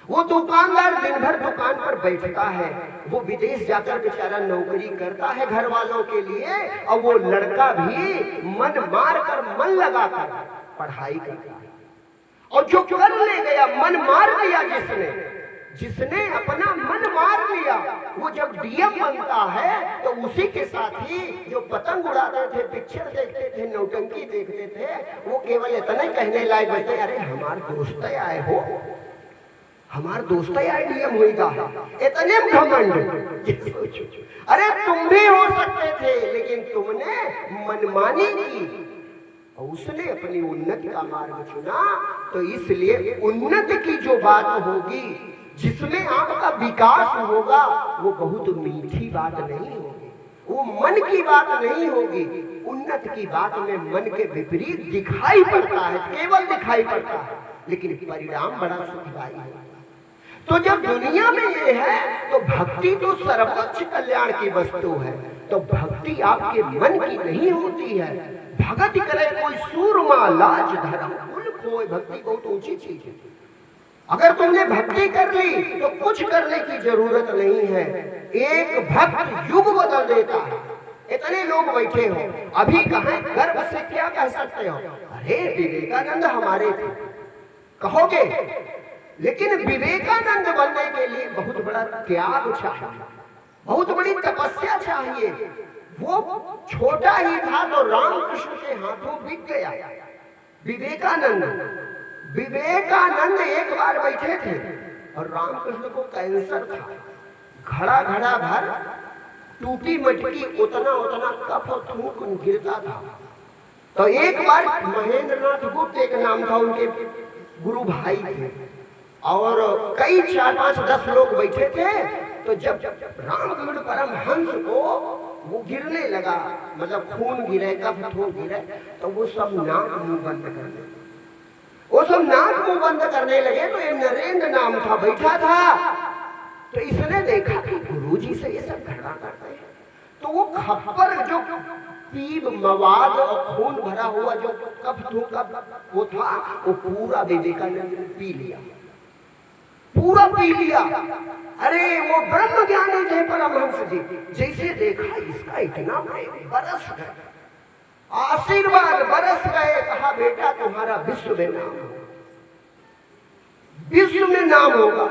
वो दुकानदार दिन भर दुकान पर बैठता है, वो विदेश जाकर बेचारा नौकरी करता है घर वालों के लिए, और वो लड़का भी मन मार कर, मन लगाकर पढ़ाई करता है। और जो कर ले गया, मन मार लिया, जिसने अपना मन मार लिया, वो जब डीएम बनता है तो उसी के साथ ही जो पतंग उड़ाते थे, पिक्चर देखते थे, नौटंकी देखते थे, वो केवल इतना ही कहने लायक बचते, अरे हमारे दोस्त आए हो, हमारे दोस्त आए डीएम होगा, इतने घमंड। अरे तुम भी हो सकते थे, लेकिन तुमने मनमानी की, और उसने अपनी उन्नति का मार्ग चुना। तो इसलिए उन्नति की जो बात होगी, जिसमें आपका विकास होगा, वो बहुत मीठी बात नहीं होगी, वो मन की बात नहीं होगी। उन्नति की बात में मन के विपरीत दिखाई पड़ता है, केवल दिखाई पड़ता है, लेकिन परिणाम बड़ा सुखदायी है। तो जब दुनिया में ये है, तो भक्ति तो सर्वोच्च कल्याण की वस्तु है। तो भक्ति आपके मन की नहीं होती है। भगत करे कोई सूरमा लाज धर्म कुल खोए, भक्ति बहुत ऊंची चीज है। अगर तुमने भक्ति कर ली तो कुछ करने की जरूरत नहीं है। एक भक्त युग बदल देता है। इतने लोग बैठे हो, अभी कहें गर्व से क्या कह सकते हो, अरे विवेकानंद हमारे थे कहोगे, लेकिन विवेकानंद बनने के लिए बहुत बड़ा त्याग चाहिए, बहुत बड़ी तपस्या चाहिए। वो छोटा ही था तो रामकृष्ण के हाथों बिक गया। विवेकानंद एक बार बैठे थे और रामकृष्ण को कैंसर था, घड़ा घड़ा भर टूटी मटकी उतना उतना कफ थूक गिरता था। तो एक बार महेंद्रनाथ गुप्त एक नाम था, उनके गुरु भाई थे, और कई 4, 5, 10 लोग बैठे थे। तो जब रामकृष्ण परमहंस को वो गिरने लगा, मतलब खून गिरे, कफ थूक गिरे, तो वो सब नाक मुंह बंद करने, वो सब नाक मुंह बंद करने लगे। तो ये नरेंद्र नाम था, बैठा था। तो इसने देखा कि गुरुजी से ये सब घटना करते हैं, तो वो खप्पर जो पीब मवाद और खून भरा हुआ जो कफ थूक वो था, वो पूरा विवेकानंद ने पी लिया, पूरा पी लिया। अरे वो ब्रह्म ज्ञानी थे परमहंस जी, जैसे देखा इसका इतना प्रेम, बरस गए, आशीर्वाद बरस गए। कहा बेटा तुम्हारा विश्व में नाम होगा, विश्व में नाम होगा।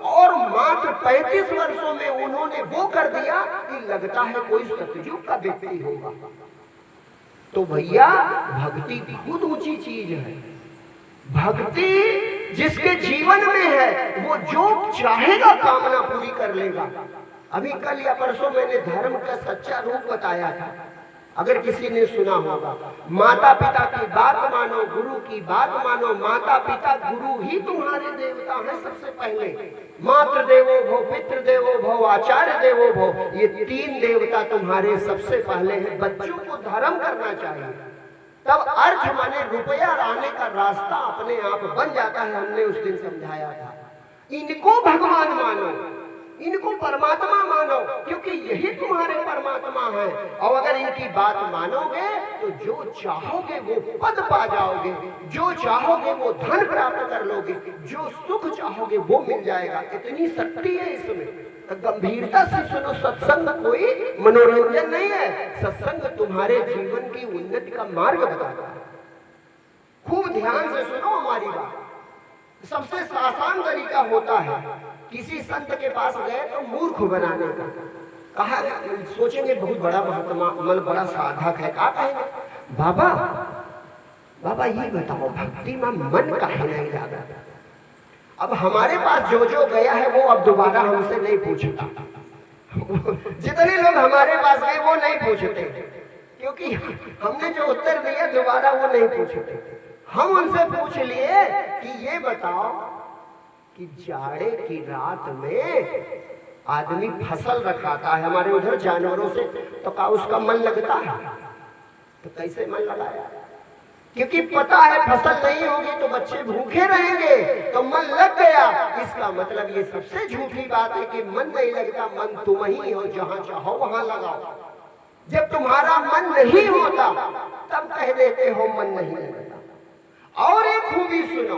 और मात्र 35 वर्षों में उन्होंने वो कर दिया कि लगता है कोई सतयुग का व्यक्ति होगा। तो भैया भक्ति बहुत ऊंची चीज है। भक्ति जिसके जीवन में है वो जो चाहेगा कामना पूरी कर लेगा। अभी कल या परसों मैंने धर्म का सच्चा रूप बताया था, अगर किसी ने सुना होगा। माता पिता की बात मानो, गुरु की बात मानो। माता पिता गुरु ही तुम्हारे देवता हैं सबसे पहले। मातृ देवो भव, पितृ देवो भव, आचार्य देवो भव, ये 3 देवता तुम्हारे सबसे पहले हैं। बच्चों को धर्म करना चाहिए, तब अर्थ माने रुपया लाने का रास्ता अपने आप बन जाता है। हमने उस दिन समझाया था, इनको भगवान मानो, इनको परमात्मा मानो, क्योंकि यही तुम्हारे परमात्मा है। और अगर इनकी बात मानोगे तो जो चाहोगे वो पद पा जाओगे, जो चाहोगे वो धन प्राप्त कर लोगे, जो सुख चाहोगे वो मिल जाएगा। इतनी शक्ति है इसमें, तो गंभीरता से सुनो। सत्संग कोई मनोरंजन नहीं है, सत्संग तुम्हारे जीवन की उन्नति का मार्ग बताता है। खूब ध्यान से सुनो हमारी बात। सबसे आसान तरीका होता है, किसी संत के पास गए तो मूर्ख बनाने का। कहा सोचेंगे बहुत बड़ा महात्मा, मन बड़ा साधक है, कहा कहेंगे बाबा ये बताओ भक्ति में मन काहे नहीं लगा। अब हमारे पास जो जो गया है वो अब दोबारा हमसे नहीं पूछता। जितने लोग हमारे पास गए वो नहीं पूछते, क्योंकि हमने जो उत्तर दिया दोबारा वो नहीं पूछते। हम उनसे पूछ लिए कि ये बताओ कि जाड़े की रात में आदमी फसल रखाता है, हमारे उधर जानवरों से, तो क्या उसका मन लगता है? तो कैसे मन लगाया? क्योंकि पता है फसल नहीं होगी तो बच्चे भूखे रहेंगे, तो मन लग गया। इसका मतलब ये सबसे झूठी बात है कि मन नहीं लगता। मन तुम ही हो, जहां चाहो वहां लगाओ। जब तुम्हारा मन नहीं होता तब कह देते हो मन नहीं लगता। और एक खूबी सुनो,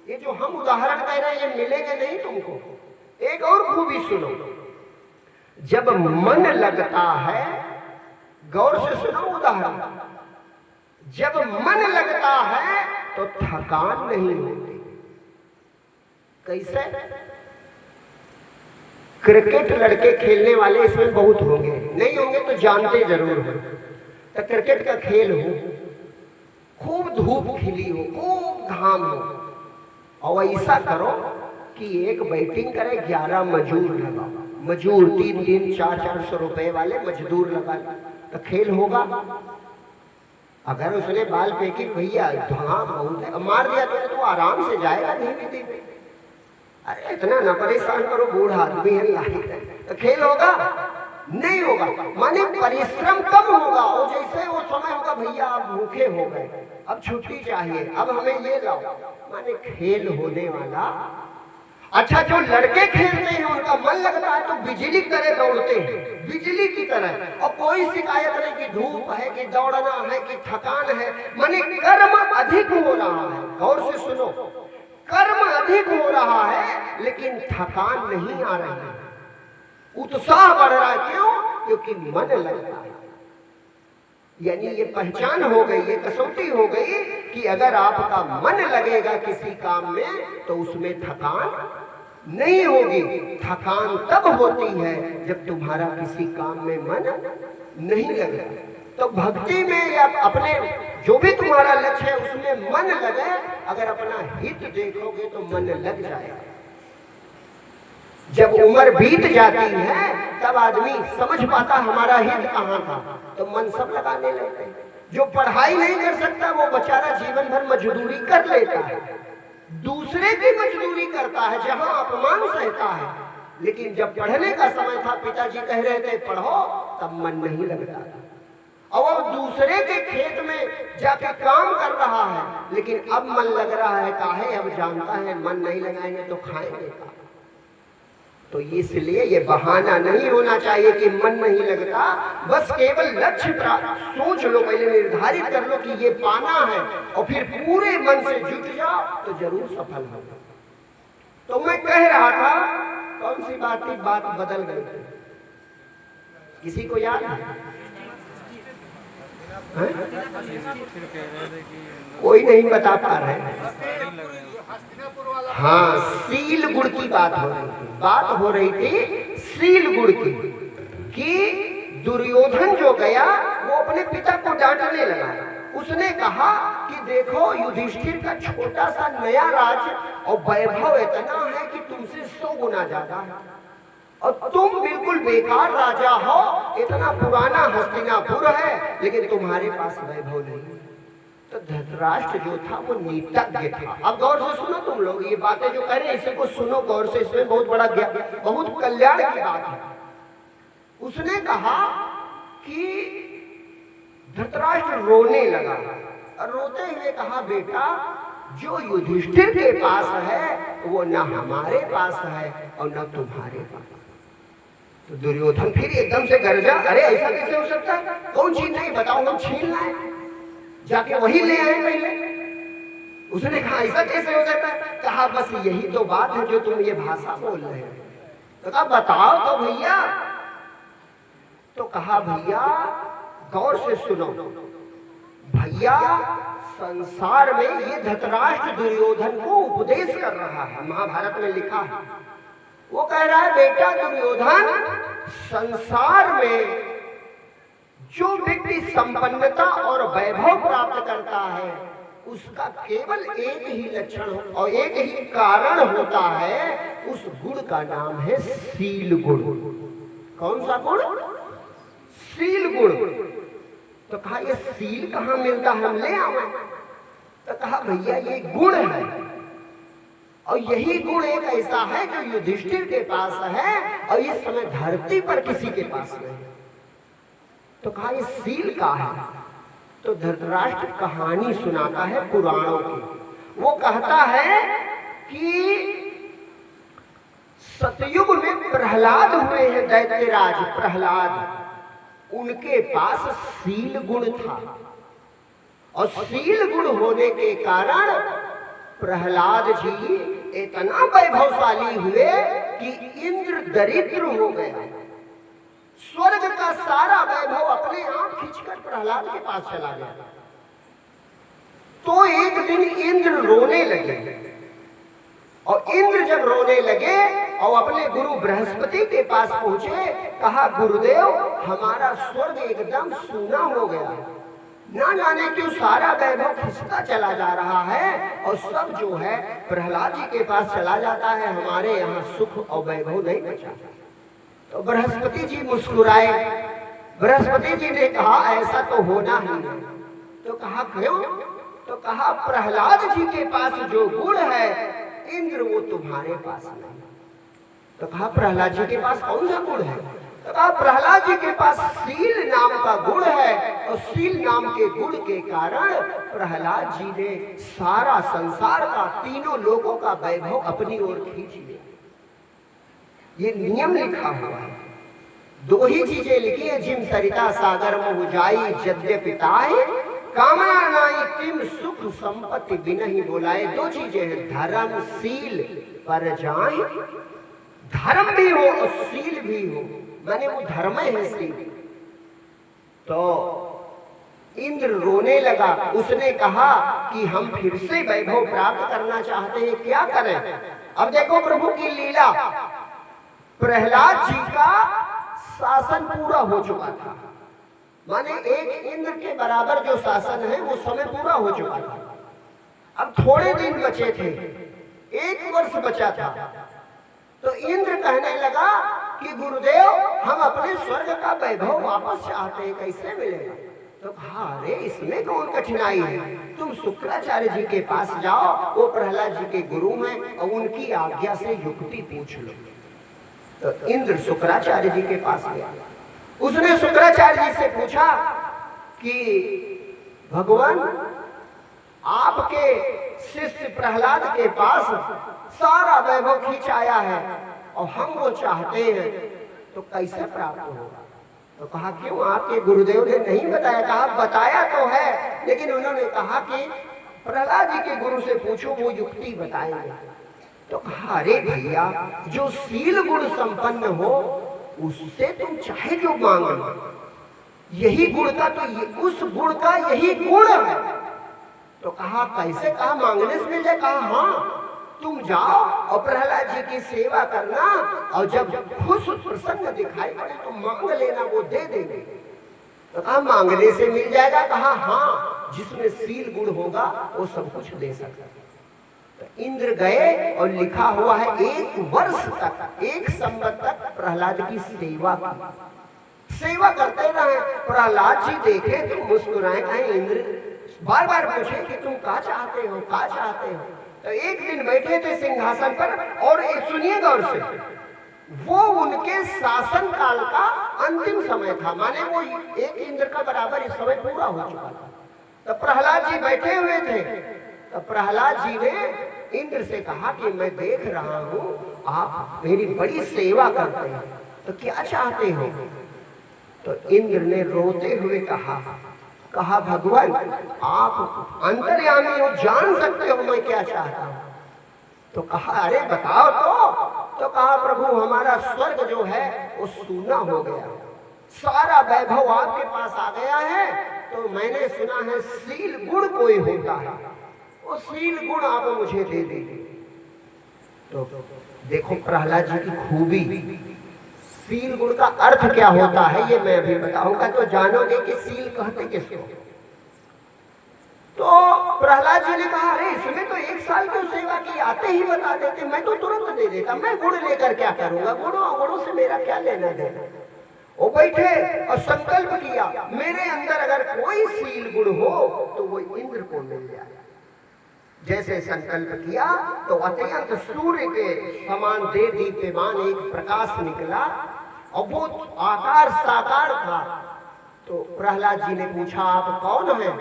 ये जो हम उदाहरण कह रहे हैं ये मिलेंगे नहीं तुमको। एक और खूबी सुनो, जब मन लगता है, गौर से सुनो उदाहरण, जब मन लगता है तो थकान नहीं होती। कैसे? क्रिकेट लड़के खेलने वाले इसमें बहुत होंगे, नहीं होंगे तो जानते जरूर हो। तो क्रिकेट का खेल हो, खूब धूप खिली हो, खूब घाम हो, और ऐसा करो कि एक बैटिंग करे, 11 मजदूर लगाओ। मजदूर 3-3, 400 रुपए वाले मजदूर लगा, तो खेल होगा? अगर उसने बाल फेंकी भैया धुआं बहुत है, मार दिया तो आराम से जाएगा धीमे धीमे। अरे इतना ना परेशान करो, बूढ़ा आदमी है लाहिक है, तो खेल होगा नहीं होगा। माने परिश्रम कम होगा। और जैसे वो समय होगा भैया आप भूखे हो गए, अब छुट्टी चाहिए, अब हमें ये लाओ, माने खेल होने वाला। अच्छा जो लड़के खेलते हैं उनका मन लगता है तो बिजली की तरह दौड़ते हैं, बिजली की तरह, और कोई शिकायत नहीं कि धूप है कि दौड़ना है कि थकान है। माने कर्म अधिक हो रहा है, गौर से सुनो, कर्म अधिक हो रहा है लेकिन थकान नहीं आ रही है, उत्साह बढ़ रहा है। क्यों? क्योंकि मन लगता है। यानी ये पहचान हो गई, ये कसौटी हो गई कि अगर आपका मन लगेगा किसी काम में तो उसमें थकान नहीं होगी। थकान तब होती है जब तुम्हारा किसी काम में मन नहीं लगेगा। तो भक्ति में या अपने जो भी तुम्हारा लक्ष्य है उसमें मन लगे। अगर अपना हित देखोगे तो मन लग जाएगा। जब उम्र बीत जाती है तब आदमी समझ पाता हमारा हित कहाँ था, तो मन सब लगाने लगते हैं। जो पढ़ाई नहीं कर सकता वो बेचारा जीवन भर मजदूरी कर लेता है, दूसरे की मजदूरी करता है, जहां अपमान सहता है। लेकिन जब पढ़ने का समय था, पिताजी कह रहे थे पढ़ो, तब मन नहीं लगता था। और अब दूसरे के खेत में जाके काम कर रहा है, लेकिन अब मन लग रहा है। काहे? अब जानता है मन नहीं लगाएंगे तो खाएंगे का। तो इसलिए ये बहाना नहीं होना चाहिए कि मन नहीं लगता। बस केवल लक्ष्य प्राप्त सोच लो, पहले निर्धारित कर लो कि ये पाना है, और फिर पूरे मन से जुट जाओ तो जरूर सफल होगा। तो मैं कह रहा था, कौन सी बात थी, बात बदल गई, किसी को याद है? कोई नहीं बता पा रहे। हाँ, सील गुड़ की बात हो रही थी, बात हो रही थी सील गुड़ की, कि दुर्योधन जो गया वो अपने पिता को डांटने लगा। उसने कहा कि देखो युधिष्ठिर का छोटा सा नया राज्य और वैभव इतना है कि तुमसे 100 गुना ज्यादा है, और तुम बिल्कुल बेकार राजा हो। इतना पुराना हस्तिनापुर है लेकिन तुम्हारे पास वैभव नहीं। तो धृतराष्ट्र जो था वो नीतज्ञ था। अब गौर से सुनो तुम लोग, ये बातें जो कह रहे हैं इसे को सुनो गौर से, इसमें बहुत बड़ा बहुत कल्याण की बात है। उसने कहा कि धृतराष्ट्र रोने लगा, और रोते हुए कहा बेटा जो युधिष्ठिर के पास है वो न हमारे पास है और न तुम्हारे पास। तो दुर्योधन फिर एकदम से गरजा, अरे ऐसा कैसे हो सकता है, कौन चीज नहीं, बताओ हम छीन लाए, जाके वही ले आए पहले। उसने कहा ऐसा कैसे हो सकता है? कहा बस यही तो बात है जो तुम ये भाषा बोल रहे हो। तो कहा बताओ तो भैया। तो कहा भैया गौर से सुनो भैया, संसार में ये धृतराष्ट्र दुर्योधन को उपदेश कर रहा है, महाभारत में लिखा है। वो कह रहा है बेटा दुर्योधन, संसार में जो व्यक्ति संपन्नता और वैभव प्राप्त करता है उसका केवल एक ही लक्षण और एक ही कारण होता है, उस गुण का नाम है सील गुण। कौन सा गुण? सील गुण। तो कहा ये सील कहाँ मिलता है, हम ले आवे? तो कहा भैया ये गुण है, और यही गुण एक ऐसा है जो युधिष्ठिर के पास है और इस समय धरती पर किसी के पास नहीं। तो कहा ये सील का है। तो धृतराष्ट्र कहानी सुनाता है पुराणों की। वो कहता है कि सतयुग में प्रहलाद हुए हैं, दैत्यराज प्रहलाद, उनके पास सील गुण था, और सील गुण होने के कारण प्रहलाद जी इतना वैभवशाली हुए कि इंद्र दरिद्र हो गया। स्वर्ग का सारा वैभव अपने आप खींचकर प्रहलाद के पास चला गया। तो एक दिन इंद्र रोने लगे, और इंद्र जब रोने लगे और अपने गुरु बृहस्पति के पास पहुंचे, कहा गुरुदेव हमारा स्वर्ग एकदम सूना हो गया, ना जाने क्यों सारा वैभव खिंचता चला जा रहा है, और सब जो है प्रहलाद जी के पास चला जाता है, हमारे यहाँ सुख और वैभव नहीं बचा। तो बृहस्पति जी मुस्कुराए। बृहस्पति जी ने कहा ऐसा तो होना ही है, तो कहा क्यों? तो कहा प्रहलाद जी के पास जो गुण है इंद्र वो तुम्हारे पास नहीं। तो कहा प्रहलाद जी के पास कौन सा गुण है? तो कहा प्रहलाद जी के पास सील नाम का गुण है और सील नाम के गुण के कारण प्रहलाद जी ने सारा संसार का, तीनों लोगों का वैभव अपनी ओर खींच लिया। ये नियम लिखा हुआ है। दो ही चीजें लिखी है, जिम सरिता सागर में जाई जद्य पिताए कामना नाई तिम सुख संपत्ति बिनहि बोलाए। दो चीजें हैं, धर्म सील पर जाए, धर्म भी हो और सील भी हो, माने वो धर्म है सील। तो इंद्र रोने लगा। उसने कहा कि हम फिर से वैभव प्राप्त करना चाहते हैं, क्या करें? अब देखो प्रभु की लीला, प्रहलाद जी का शासन पूरा हो चुका था, माने एक इंद्र के बराबर जो शासन है वो समय पूरा हो चुका था। अब थोड़े दिन बचे थे, 1 वर्ष बचा था। तो इंद्र कहने लगा कि गुरुदेव हम अपने स्वर्ग का वैभव वापस चाहते हैं, कैसे मिलेगा? तो कहा अरे इसमें कौन कठिनाई है, तुम शुक्राचार्य जी के पास जाओ, वो प्रहलाद जी के गुरु हैं और उनकी आज्ञा से युक्ति पूछ लो। तो इंद्र शुक्राचार्य जी के पास गया। उसने शुक्राचार्य जी से पूछा कि भगवान आपके शिष्य प्रहलाद के पास सारा वैभव खींचाया है और हम वो चाहते हैं, तो कैसे प्राप्त होगा? तो कहा क्यों, आपके गुरुदेव ने नहीं बताया? कहा बताया तो है, लेकिन उन्होंने कहा कि प्रहलाद जी के गुरु से पूछो, वो युक्ति बताएंगे। तो कहा अरे भैया, जो सील गुण संपन्न हो उससे तुम चाहे जो मांगो, यही गुण का तो उस गुण का यही गुण है। तो कहा कैसे? कहा मांगने से मिल जाए। कहा हाँ, तुम जाओ और प्रहलाद जी की सेवा करना और जब खुश प्रसन्न दिखाई पड़े तो मांग लेना, वो दे देंगे। तो कहा मांगने से मिल जाएगा? कहा हाँ, जिसमें सील गुण होगा वो सब कुछ दे सकता है। तो इंद्र गए और लिखा हुआ है 1 वर्ष तक, 1 संवत तक प्रहलाद की सेवा की। सेवा करते रहे। प्रहलाद जी देखे तो मुस्कुराए, कहे इंद्र बार बार पूछे कि तुम क्या चाहते हो, क्या चाहते हो? तो एक दिन बैठे थे सिंहासन पर, और एक सुनिए गौर से, वो उनके शासन काल का अंतिम समय था, माने वो 1 इंद्र का बराबर इस समय पूरा हो चुका था। तो प्रहलाद जी बैठे हुए थे। तो प्रहलाद जी ने इंद्र से कहा कि मैं देख रहा हूँ आप मेरी बड़ी सेवा करते हैं, तो क्या चाहते हो? तो इंद्र ने रोते हुए कहा भगवान आप अंतर्यामी हो, जान सकते हो मैं क्या चाहता हूँ। तो कहा अरे बताओ तो कहा प्रभु हमारा स्वर्ग जो है वो सूना हो गया, सारा वैभव आपके पास आ गया है, तो मैंने सुना है सील गुण कोई होता है, वो सील गुण आप मुझे दे दीजिए। तो देखो प्रहलाद जी की खूबी, सील गुण का अर्थ क्या होता है ये मैं अभी बताऊंगा, तो जानोगे कि सील कहते किसको। तो प्रहलाद जी ने कहा अरे इसमें तो 1 साल की सेवा की, आते ही बता देते, मैं तो तुरंत दे देता, मैं गुण लेकर क्या करूंगा, गुणों से मेरा क्या लेना देना। वो बैठे और संकल्प किया मेरे अंदर अगर कोई सील गुण हो तो वो इंद्र को मिल जाए। जैसे संकल्प किया तो अत्यंत सूर्य के समान दे दीप्यमान एक प्रकाश निकला और वो आकार साकार था। तो प्रहलाद जी ने पूछा आप कौन हैं?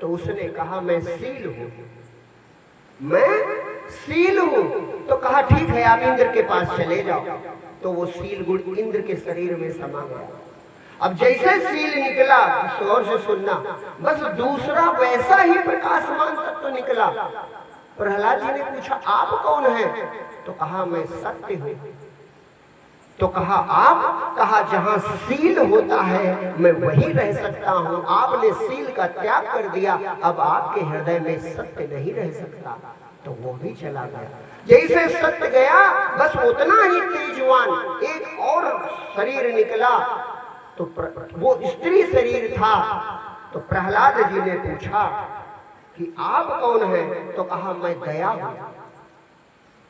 तो उसने कहा मैं सील हूं, मैं सील हूं। तो कहा ठीक है आप इंद्र के पास चले जाओ। तो वो सील गुण इंद्र के शरीर में समा गया। अब जैसे सील निकला, शोर से सुनना, बस दूसरा वैसा ही प्रकाशमान तत्व निकला। प्रहलाद जी ने पूछा आप कौन हैं? तो कहा मैं सत्य हूं। तो कहा आप? कहा जहां सील होता है मैं वही रह सकता हूं, आपने सील का त्याग कर दिया, अब आपके हृदय में सत्य नहीं रह सकता। तो वो भी चला गया। जैसे सत्य गया बस उतना ही तेजवान एक और शरीर निकला, तो वो स्त्री शरीर था। तो प्रहलाद जी ने पूछा कि आप कौन हैं? तो कहा मैं दया हूं।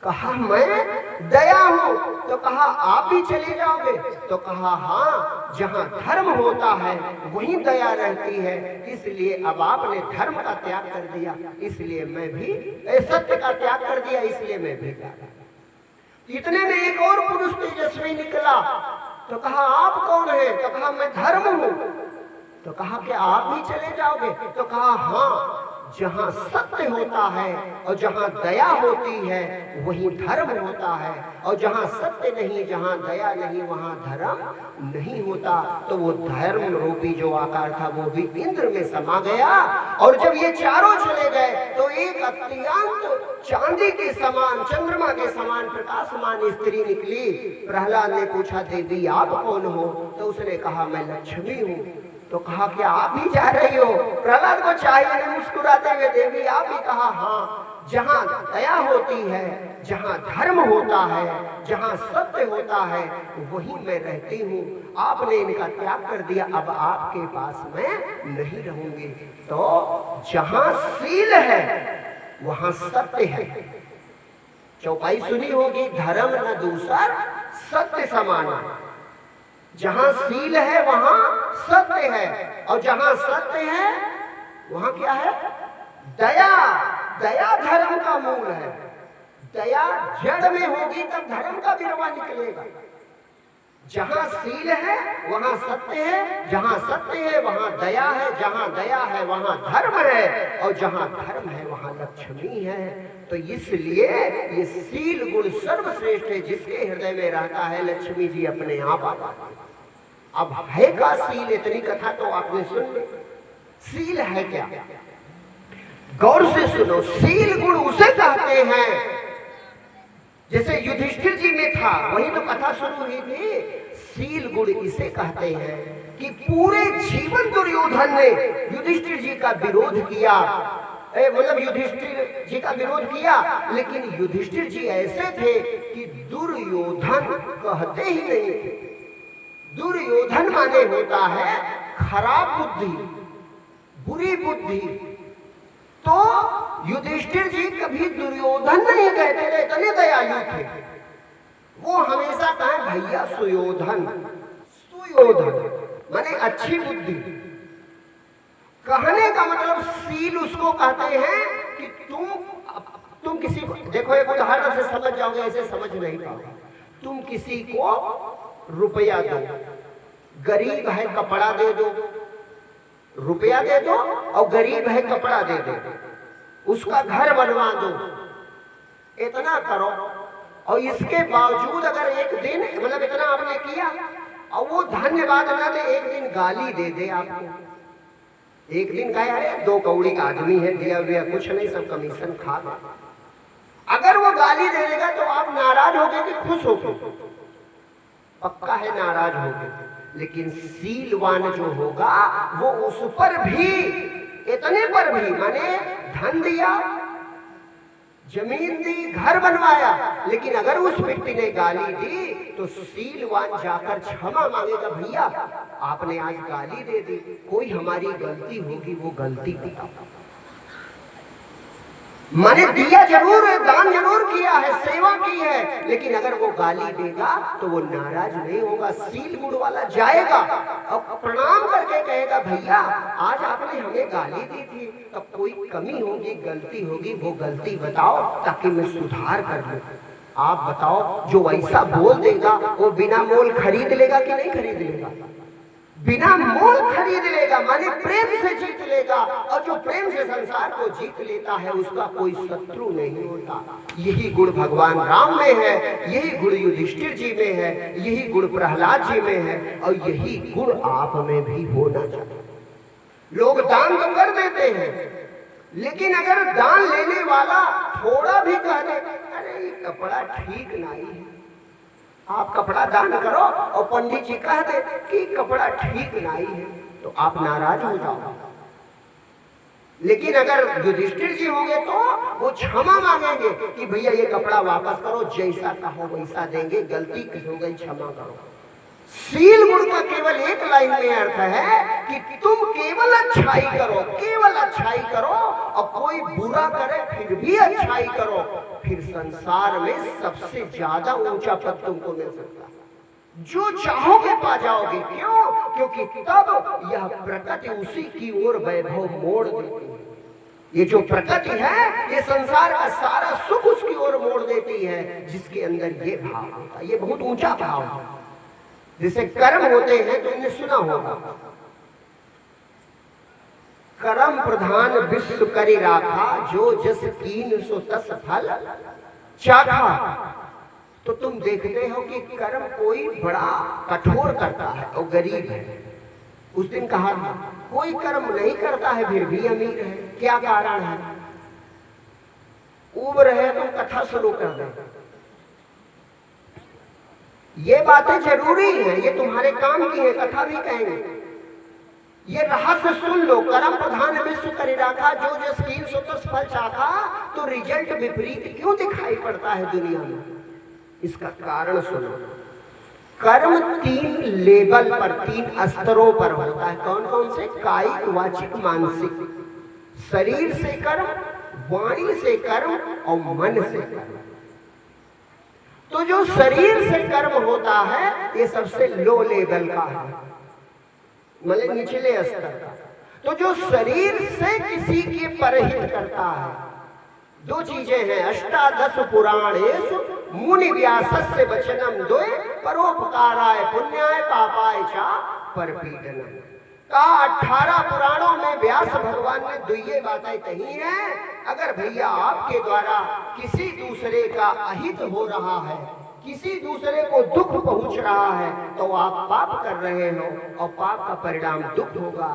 कहा मैं दया हूं। तो कहा आप भी चले जाओगे? तो कहा हाँ, जहां धर्म होता है वहीं दया रहती है, इसलिए अब आपने धर्म का त्याग कर दिया, इसलिए मैं भी सत्य का त्याग कर दिया, इसलिए मैं भी जा रहा। इतने में एक और पुरुष तेजस्वी निकला। तो कहा आप कौन है? तो कहा मैं धर्म हूं। तो कहा कि आप भी चले जाओगे? तो कहा हाँ, जहां सत्य होता है और जहां दया होती है वहीं धर्म होता है, और जहां सत्य नहीं, जहां दया नहीं, वहां धर्म नहीं होता। तो वो धर्म रूपी जो आकार था वो भी इंद्र में समा गया। और जब ये चारों चले गए तो एक अत्यंत चांदी के समान, चंद्रमा के समान प्रकाशमान स्त्री निकली। प्रहलाद ने पूछा देवी आप कौन हो? तो उसने कहा मैं लक्ष्मी हूँ। तो कहा कि आप ही जा रही हो? प्रहलाद को चाहिए मुस्कुराते हुए देवी आप ही? कहा हाँ, जहां दया होती है, जहां धर्म होता है, जहां सत्य होता है वहीं मैं रहती हूँ। आपने इनका त्याग कर दिया, अब आपके पास मैं नहीं रहूंगी। तो जहां शील है वहां सत्य है। चौपाई सुनी होगी, धर्म न दूसर सत्य समाना। जहां शील है वहां सत्य है, और जहां सत्य है वहां क्या है? दया। दया धर्म का मूल है। दया जड़ में होगी तब धर्म का बिरवा निकलेगा। जहां शील है वहां सत्य है, जहां सत्य है वहां दया है, जहां दया है वहां धर्म है, और जहां धर्म है वहां लक्ष्मी है। तो इसलिए ये शील गुण सर्वश्रेष्ठ है, जिसके हृदय में रहता है लक्ष्मी जी अपने आप आ जाती है। अब है का शील? इतनी कथा तो आपने सुन ली। शील है क्या? गौर से सुनो। शील गुण उसे कहते हैं, जैसे युधिष्ठिर जी में था, वही तो कथा शुरू हुई थी। शील गुण इसे कहते हैं कि पूरे जीवन दुर्योधन ने युधिष्ठिर जी का विरोध किया, मतलब युधिष्ठिर जी का विरोध किया, लेकिन युधिष्ठिर जी ऐसे थे कि दुर्योधन कहते ही नहीं थे। दुर्योधन माने होता है खराब बुद्धि, बुरी बुद्धि। तो युधिष्ठिर जी कभी दुर्योधन नहीं कहते थे, इतने दयालु थे। वो हमेशा कहें भैया सुयोधन। सुयोधन माने अच्छी बुद्धि। कहने का मतलब शील उसको कहते हैं कि तुम किसी को, देखो एक उदाहरण से समझ जाओगे, ऐसे समझ नहीं पाओगे। तुम किसी को रुपया दो, गरीब है कपड़ा दे दो। रुपया दे दो और गरीब है कपड़ा दे दो, उसका घर बनवा दो, इतना करो। और इसके बावजूद अगर एक दिन, मतलब इतना आपने किया और वो धन्यवाद ना दे, एक दिन गाली दे दे आपको। एक दिन कहा अरे 2 कौड़ी का आदमी है, दिया हुआ कुछ नहीं, सब कमीशन खा गया। अगर वो गाली दे देगा तो आप नाराज होगे कि खुश होगे? पक्का है नाराज होगे। लेकिन शीलवान जो होगा वो उस पर भी, इतने पर भी, माने धन दिया, जमीन दी, घर बनवाया, लेकिन अगर उस व्यक्ति ने गाली दी तो शीलवान जाकर क्षमा मांगेगा, भैया आपने आज गाली दे दी, कोई हमारी गलती होगी, वो गलती बताओ। मैंने दिया जरूर है, दान जरूर किया है, सेवा की है, लेकिन अगर वो गाली देगा तो वो नाराज नहीं होगा। शील गुण वाला जाएगा और प्रणाम करके कहेगा भैया आज आपने हमें गाली दी थी, तब कोई कमी होगी, गलती होगी, वो गलती बताओ ताकि मैं सुधार कर लूं। आप बताओ, जो ऐसा बोल देगा वो बिना मोल खरीद लेगा कि नहीं खरीद लेगा? बिना मोल खरीद लेगा, माने प्रेम से जीत लेगा। और जो प्रेम से संसार को जीत लेता है उसका कोई शत्रु नहीं होता। यही गुण भगवान राम में है, यही गुण युधिष्ठिर जी में है, यही गुण प्रहलाद जी में है, और यही गुण आप में भी होना चाहिए। लोग दान तो कर देते हैं, लेकिन अगर दान लेने वाला थोड़ा भी कह दे अरे ये कपड़ा ठीक नहीं है, आप कपड़ा दान करो, और पंडित जी कह दे कि कपड़ा ठीक नहीं है, तो आप नाराज हो जाओ। लेकिन अगर युधिष्ठिर जी होंगे तो वो क्षमा मांगेंगे कि भैया ये कपड़ा वापस करो, जैसा कहो वैसा देंगे, गलती हो गई क्षमा करो। शील गुण का केवल एक लाइन में अर्थ है कि तुम केवल अच्छाई करो, केवल अच्छाई करो, और कोई बुरा करे फिर भी अच्छाई करो, फिर संसार में सबसे ज्यादा ऊंचा पद तुमको मिल सकता है। जो चाहोगे पा जाओगे। क्यों? क्योंकि तब यह प्रकृति उसी की ओर वैभव मोड़ देती है। ये जो प्रकृति है ये संसार का सारा सुख उसकी ओर मोड़ देती है, जिसके अंदर ये भाव होता है। ये बहुत ऊंचा भाव है। जैसे कर्म होते हैं तो इन्हें सुना होगा, कर्म प्रधान विश्व करि राखा, जो जस कीन सो तस फल चाखा। तो तुम देखते हो कि कर्म कोई बड़ा कठोर करता है और गरीब है। उस दिन कहा था कोई कर्म नहीं करता है फिर भी अमीर है। क्या कारण है? उब रहे तो कथा शुरू कर दे। ये बातें जरूरी है, ये तुम्हारे काम की है, कथा भी कहेंगे। ये रहस्य सुन लो। कर्म प्रधान विश्व करि राखा, जो जस कीन सो तस फल चाखा। तो रिजल्ट विपरीत क्यों दिखाई पड़ता है दुनिया में? इसका कारण सुनो। कर्म 3 लेवल पर, 3 स्तरों पर होता है। कौन कौन से? कायिक, वाचिक, मानसिक। शरीर से कर्म, वाणी से कर्म और मन से कर्म। तो जो शरीर से कर्म होता है ये सबसे लो लेवल का है, मतलब निचले स्तर का। तो जो शरीर से किसी के परहित करता है, 2 चीजें हैं। अष्टादश पुराणेषु मुनि व्यासस्य वचनम द्वे, परोपकाराय पुण्याय पापाय च परपीडनम। का 18 पुराणों में व्यास भगवान ने 2 बातें कही हैं। अगर भैया आपके द्वारा किसी दूसरे का अहित हो रहा है, किसी दूसरे को दुख पहुंच रहा है, तो आप पाप कर रहे हो और पाप का परिणाम दुख होगा।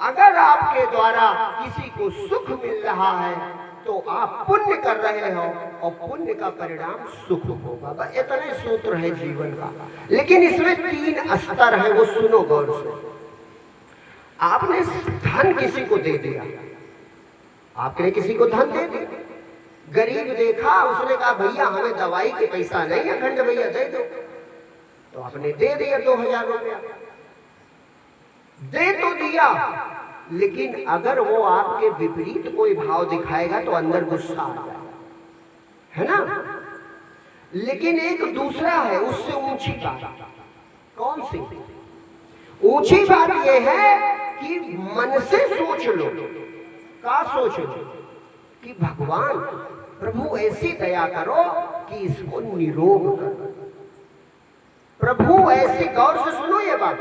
अगर आपके द्वारा किसी को सुख मिल रहा है तो आप पुण्य कर रहे हो और पुण्य का परिणाम सुख होगा। बस इतने सूत्र है जीवन का। लेकिन इसमें 3 स्तर है, वो सुनो गौर से। आपने धन किसी को दे दिया, आपने किसी को धन दे दिया, गरीब देखा, उसने कहा भैया हमें दवाई के पैसा नहीं है, अखंड भैया दे दो। तो आपने दे दिया 2000 रुपया, दे तो दिया, लेकिन अगर वो आपके विपरीत कोई भाव दिखाएगा तो अंदर गुस्सा आ जाएगा, है ना? लेकिन एक दूसरा है, उससे ऊंची बात। कौन सी ऊंची बात? यह है कि मन से सोच लो। का सोच लो? कि भगवान प्रभु ऐसी दया करो कि इसको निरोग करो। प्रभु ऐसी, गौर से सुनो ये बात,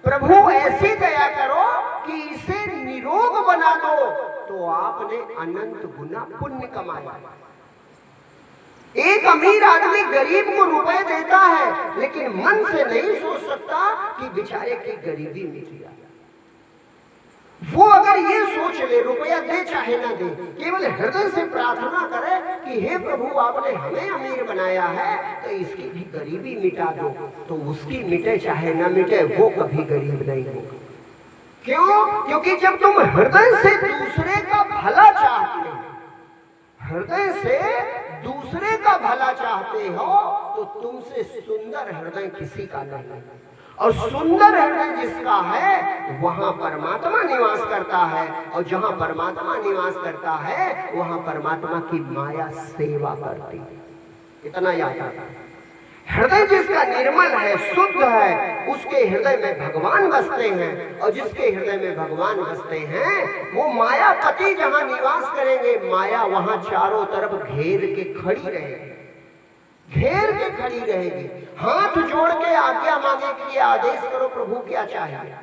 प्रभु ऐसी दया करो कि इसे निरोग बना दो। तो आपने अनंत गुना पुण्य कमाया। एक अमीर आदमी गरीब को रुपए देता है, लेकिन मन से नहीं सोच सकता कि बेचारे की गरीबी मिट जाए। वो अगर ये सोच ले, रुपया दे चाहे ना दे, केवल हृदय से प्रार्थना करे कि हे प्रभु आपने हमें अमीर बनाया है तो इसकी भी गरीबी मिटा दो, तो उसकी मिटे चाहे ना मिटे, वो कभी गरीब नहीं होगा। क्यों? क्योंकि जब तुम हृदय से दूसरे का भला चाहते हो, हृदय से दूसरे का भला चाहते हो, तो तुमसे सुंदर हृदय किसी का नहीं। और सुंदर हृदय जिसका है वहां परमात्मा निवास करता है, और जहां परमात्मा निवास करता है वहां परमात्मा की माया सेवा करती है। इतना याद आता है। हृदय जिसका निर्मल है, शुद्ध है, उसके हृदय में भगवान बसते हैं, और जिसके हृदय में भगवान बसते हैं वो मायापति जहां निवास करेंगे, माया वहां चारों तरफ घेर के खड़ी रहेगी, घेर के खड़ी रहेगी। हाथ जोड़ के आज्ञा मांगे कि ये आदेश करो प्रभु क्या चाहिए।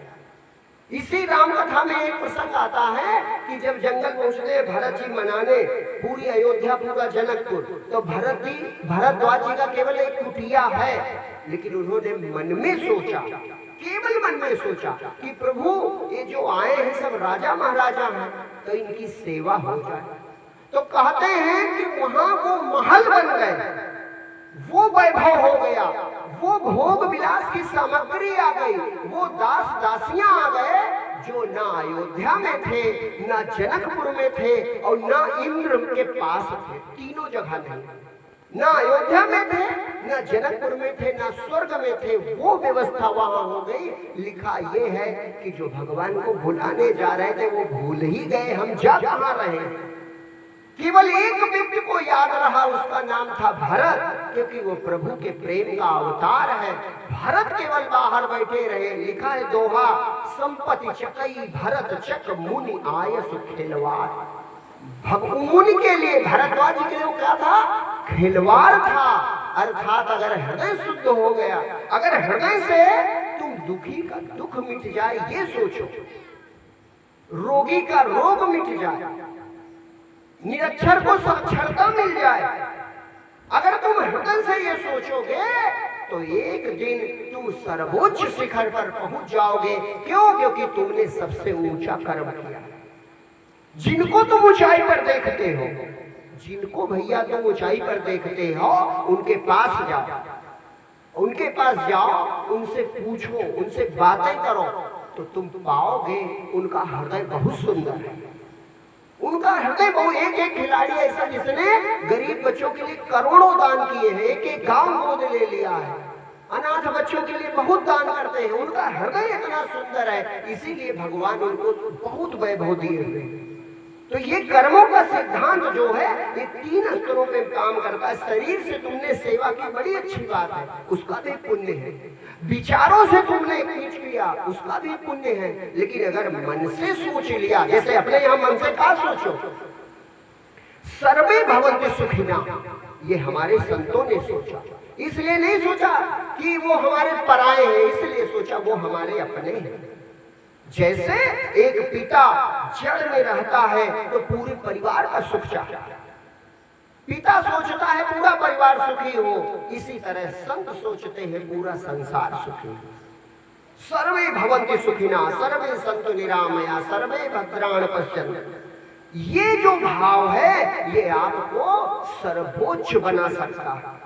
इसी राम कथा में एक प्रसंग आता है कि जब जंगल पहुंचते भरत जी मनाने, पूरी अयोध्या, पूरा जनकपुर, तो भरद्वाज जी का केवल एक कुटिया है, लेकिन उन्होंने मन में सोचा, केवल मन में सोचा कि प्रभु ये जो आए हैं सब राजा महाराजा हैं, तो इनकी सेवा हो जाए। तो कहते हैं कि वहां वो महल बन गए, वो वैभव हो गया, वो भोग विलास की सामग्री आ गई, वो दास दासियां आ गए जो ना अयोध्या में थे, ना जनकपुर में थे, और ना इंद्र के पास थे, तीनों जगह नहीं। ना अयोध्या में थे, ना जनकपुर में थे, ना स्वर्ग में थे, वो व्यवस्था वहां हो गई। लिखा ये है कि जो भगवान को भुलाने जा रहे थे वो भूल ही गए, हम जा कहां रहे। केवल एक व्यक्ति को याद रहा, उसका नाम था भरत, क्योंकि वो प्रभु के प्रेम का अवतार है। भरत केवल बाहर बैठे रहे। लिखा है दोहा, संपत्ति चकई भरत चक मुनि आय सुखेलवार। मुनि के लिए, भरद्वाज के लिए क्या था? खिलवाड़ था। अर्थात अगर हृदय शुद्ध हो गया, अगर हृदय से तुम दुखी का दुख मिट जाए, ये सोचो, रोगी का रोग मिट जाए, निरक्षर को साक्षरता मिल जाए, अगर तुम हृदय से ये सोचोगे तो एक दिन तुम सर्वोच्च शिखर पर पहुंच जाओगे। क्यों? क्योंकि तुमने सबसे ऊंचा कर्म किया। जिनको तुम ऊंचाई पर देखते हो, जिनको भैया तुम ऊंचाई पर देखते हो, उनके पास जाओ, उनके पास जाओ, उनसे पूछो, उनसे बातें करो, तो तुम पाओगे उनका हृदय बहुत सुंदर है। उनका हृदय बहुत, एक एक खिलाड़ी ऐसा जिसने गरीब बच्चों के लिए करोड़ों दान किए हैं, एक एक गांव गोद ले लिया है, अनाथ बच्चों के लिए बहुत दान करते हैं। उनका हृदय इतना सुंदर है, इसीलिए भगवान उनको बहुत वैभव दिए हुए। तो ये कर्मों का सिद्धांत जो है, ये 3 स्तरों पे काम करता है। शरीर से तुमने सेवा की, बड़ी अच्छी बात है, उसका भी पुण्य है। विचारों से तुमने कुछ किया, उसका भी पुण्य है। लेकिन अगर मन से सोच लिया, जैसे अपने यहाँ मन से क्या सोचो, सर्वे भवन्ति सुखिना, ये हमारे संतों ने सोचा। इसलिए नहीं सोचा कि वो हमारे पराये हैं, इसलिए सोचा वो हमारे अपने हैं। जैसे एक पिता जड़ में रहता है तो पूरे परिवार का सुख चाहता है, पिता सोचता है पूरा परिवार सुखी हो, इसी तरह संत सोचते हैं पूरा संसार सुखी हो। सर्वे भवन्ति सुखिना सर्वे सन्तु निरामया सर्वे भद्राणि पश्यन्तु। ये जो भाव है, ये आपको सर्वोच्च बना सकता है।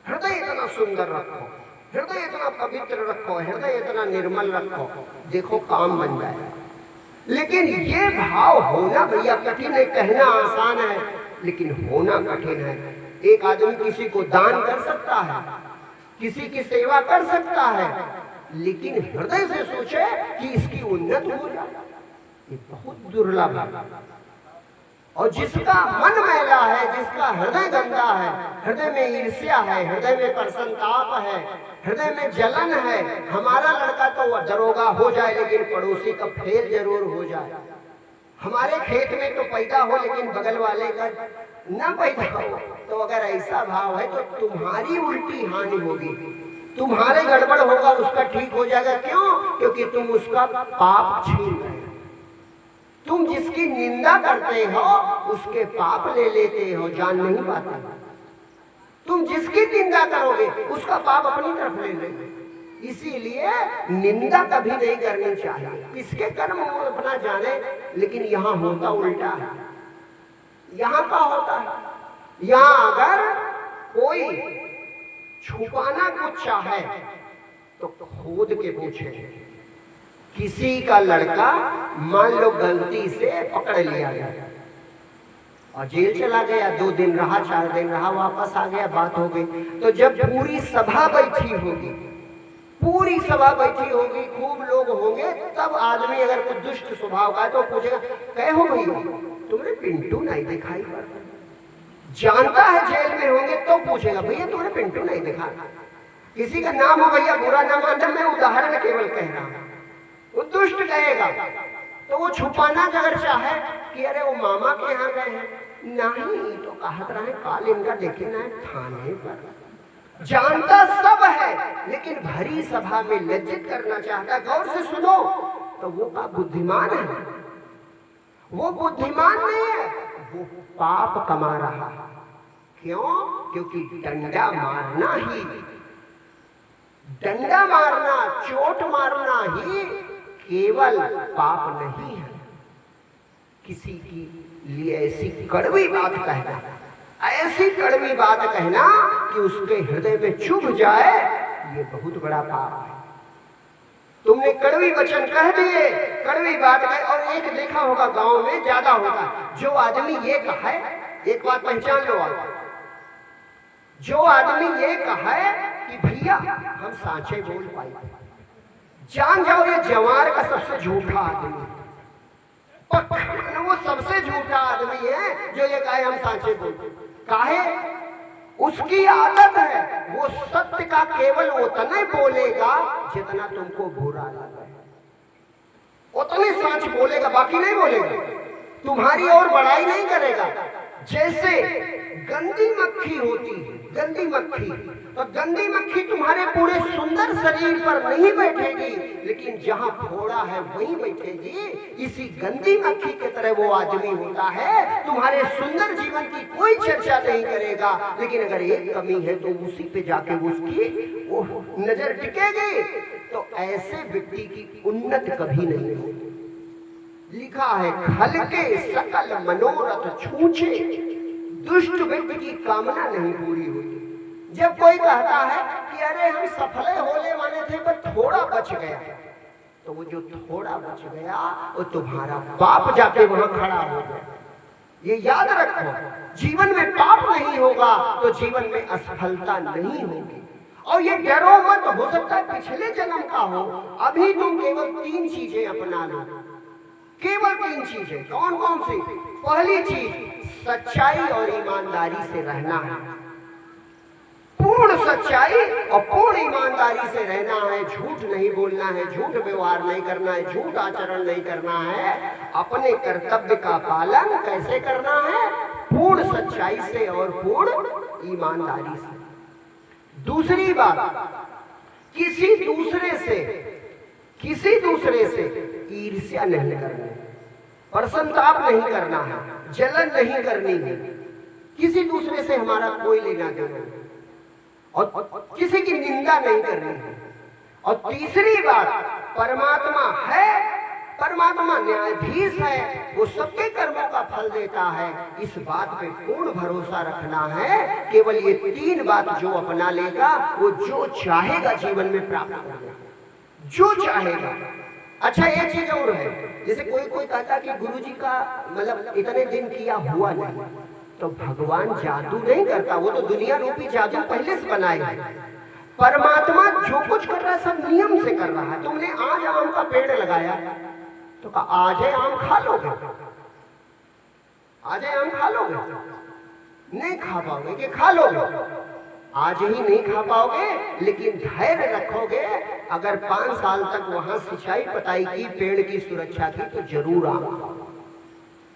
हृदय इतना सुंदर रखो, हृदय इतना पवित्र रखो, हृदय इतना निर्मल रखो, देखो काम बन जाए। लेकिन ये भाव होना भैया कठिन है, कहना आसान है, लेकिन होना कठिन है। एक आदमी किसी को दान कर सकता है, किसी की सेवा कर सकता है, लेकिन हृदय से सोचे कि इसकी उन्नति हो जाए, ये बहुत दुर्लभ है। और जिसका मन मैला है, जिसका हृदय गंदा है, हृदय में ईर्ष्या है, हृदय में प्रसन्नताप है, हृदय में जलन है, हमारा लड़का तो दरोगा हो जाए लेकिन पड़ोसी का फेल जरूर हो जाए, हमारे खेत में तो पैदा हो लेकिन बगल वाले का न पैदा हो, तो अगर ऐसा भाव है तो तुम्हारी उल्टी हानि होगी, तुम्हारे गड़बड़ होगा, उसका ठीक हो जाएगा। क्यों? क्योंकि तुम उसका पाप छीन रहे हो। तुम जिसकी निंदा करते हो उसके पाप ले लेते हो, जान नहीं पाते। तुम जिसकी निंदा करोगे उसका पाप अपनी तरफ ले लेंगे। इसीलिए निंदा कभी नहीं करनी चाहिए, किसके कर्म वो अपना जाने। लेकिन यहाँ होता उल्टा है। यहाँ का होता है, यहाँ अगर कोई छुपाना कुछ चाहे तो खोद के पूछे। किसी का लड़का मान लो गलती से पकड़ लिया गया और जेल चला गया, 2 दिन रहा, 4 दिन रहा, वापस आ गया, बात हो गई। तो जब पूरी सभा बैठी होगी, पूरी सभा बैठी होगी, खूब लोग होंगे, तब आदमी अगर कुछ दुष्ट स्वभाव का है तो पूछेगा, कहो भैया तुमने पिंटू नहीं दिखाई पड़ता। जानता है जेल में होंगे तो पूछेगा, भैया तुमने पिंटू नहीं दिखा। किसी का नाम हो भैया, बुरा ना मानना, मैं उदाहरण केवल कह रहा हूं, वो दुष्ट कहेगा तो वो छुपाना अगर चाहे कि अरे वो मामा के यहाँ गए हैं, नहीं तो कहत रहे काल इनका देखे ना थाने पर। जानता सब है लेकिन भरी सभा में लज्जित करना चाहता। गौर से सुनो, तो वो का बुद्धिमान है, वो बुद्धिमान नहीं है, वो पाप कमा रहा है। क्यों? क्योंकि डंडा मारना ही, डंडा मारना, चोट मारना ही केवल पाप नहीं है। किसी की लिए ऐसी कड़वी बात कहना, ऐसी कड़वी बात कहना कि उसके हृदय में चुभ जाए, ये बहुत बड़ा पाप है। तुमने कड़वी वचन कह दिए, कड़वी बात कहे। और एक देखा होगा गांव में ज्यादा होगा, जो आदमी ये कहे, एक बात पहचान लो आप, जो आदमी ये कहे कि भैया हम सांचे बोल पाए, जान जाओ ये जवार का सबसे झूठा आदमी है। वो सबसे झूठा आदमी है जो ये कहे हम सांचे बोल। काहे? उसकी आदत है वो सत्य का केवल उतना बोलेगा जितना तुमको बुरा लगे, उतने सांच बोलेगा, बाकी नहीं बोलेगा, तुम्हारी और बड़ाई नहीं करेगा। जैसे गंदी मक्खी होती है, गंदी मक्खी, तो गंदी मक्खी तुम्हारे पूरे सुंदर शरीर पर नहीं बैठेगी, लेकिन जहां फोड़ा है वहीं बैठेगी। इसी गंदी मक्खी की तरह वो आदमी होता है, तुम्हारे सुंदर जीवन की कोई चर्चा नहीं करेगा, लेकिन अगर एक कमी है तो उसी पे जाके उसकी वो नजर टिकेगी। तो ऐसे व्यक्ति की उन्नति कभी नहीं होगी। लिखा है खल के सकल मनोरथ छूछे, दुष्ट व्यक्ति की कामना नहीं पूरी होती। जब कोई कहता है कि अरे हम सफल होने वाले थे पर थोड़ा बच गया, तो वो जो थोड़ा बच गया वो तुम्हारा पाप जाके वहां खड़ा हो गया। ये याद रखो, जीवन में पाप नहीं होगा तो जीवन में असफलता नहीं होगी। और ये डरो मत, हो सकता है पिछले जन्म का हो। अभी तुम केवल 3 चीजें अपना लो, केवल 3 चीजें। कौन कौन सी? पहली चीज सच्चाई और ईमानदारी से रहना है। पूर्ण सच्चाई और पूर्ण ईमानदारी से रहना है। झूठ नहीं बोलना है, झूठ व्यवहार नहीं करना है, झूठ आचरण नहीं करना है। अपने कर्तव्य का पालन कैसे करना है? पूर्ण सच्चाई से और पूर्ण ईमानदारी से। दूसरी बात, किसी दूसरे से ईर्ष्या नहीं करनी, प्रसन्नताप नहीं करना है, जलन नहीं करनी है। किसी दूसरे से हमारा कोई लेना देना नहीं और किसी की निंदा नहीं करनी है। और तीसरी बात, परमात्मा है, परमात्मा न्यायाधीश है, वो सबके कर्मों का फल देता है। इस बात पे पूर्ण भरोसा रखना है। केवल ये 3 बात जो अपना लेगा वो जो चाहेगा जीवन में प्राप्त करेगा, जो चाहेगा। अच्छा एक चीज और है, जैसे कोई कहता कि गुरुजी का मतलब इतने दिन किया हुआ नहीं, तो भगवान जादू नहीं करता, वो तो दुनिया रूपी जादू पहले से बनाए है। परमात्मा जो कुछ कर रहा है सब नियम से कर रहा है। तुमने आज आम का पेड़ लगाया तो आज ही आम खा लोगे? आज ही आम खा लोगे? नहीं खा पाओगे। कि खा लोगे? आज ही नहीं खा पाओगे, लेकिन धैर्य रखोगे। अगर 5 साल तक वहां सिंचाई पटाई की, पेड़ की सुरक्षा की, तो जरूर आम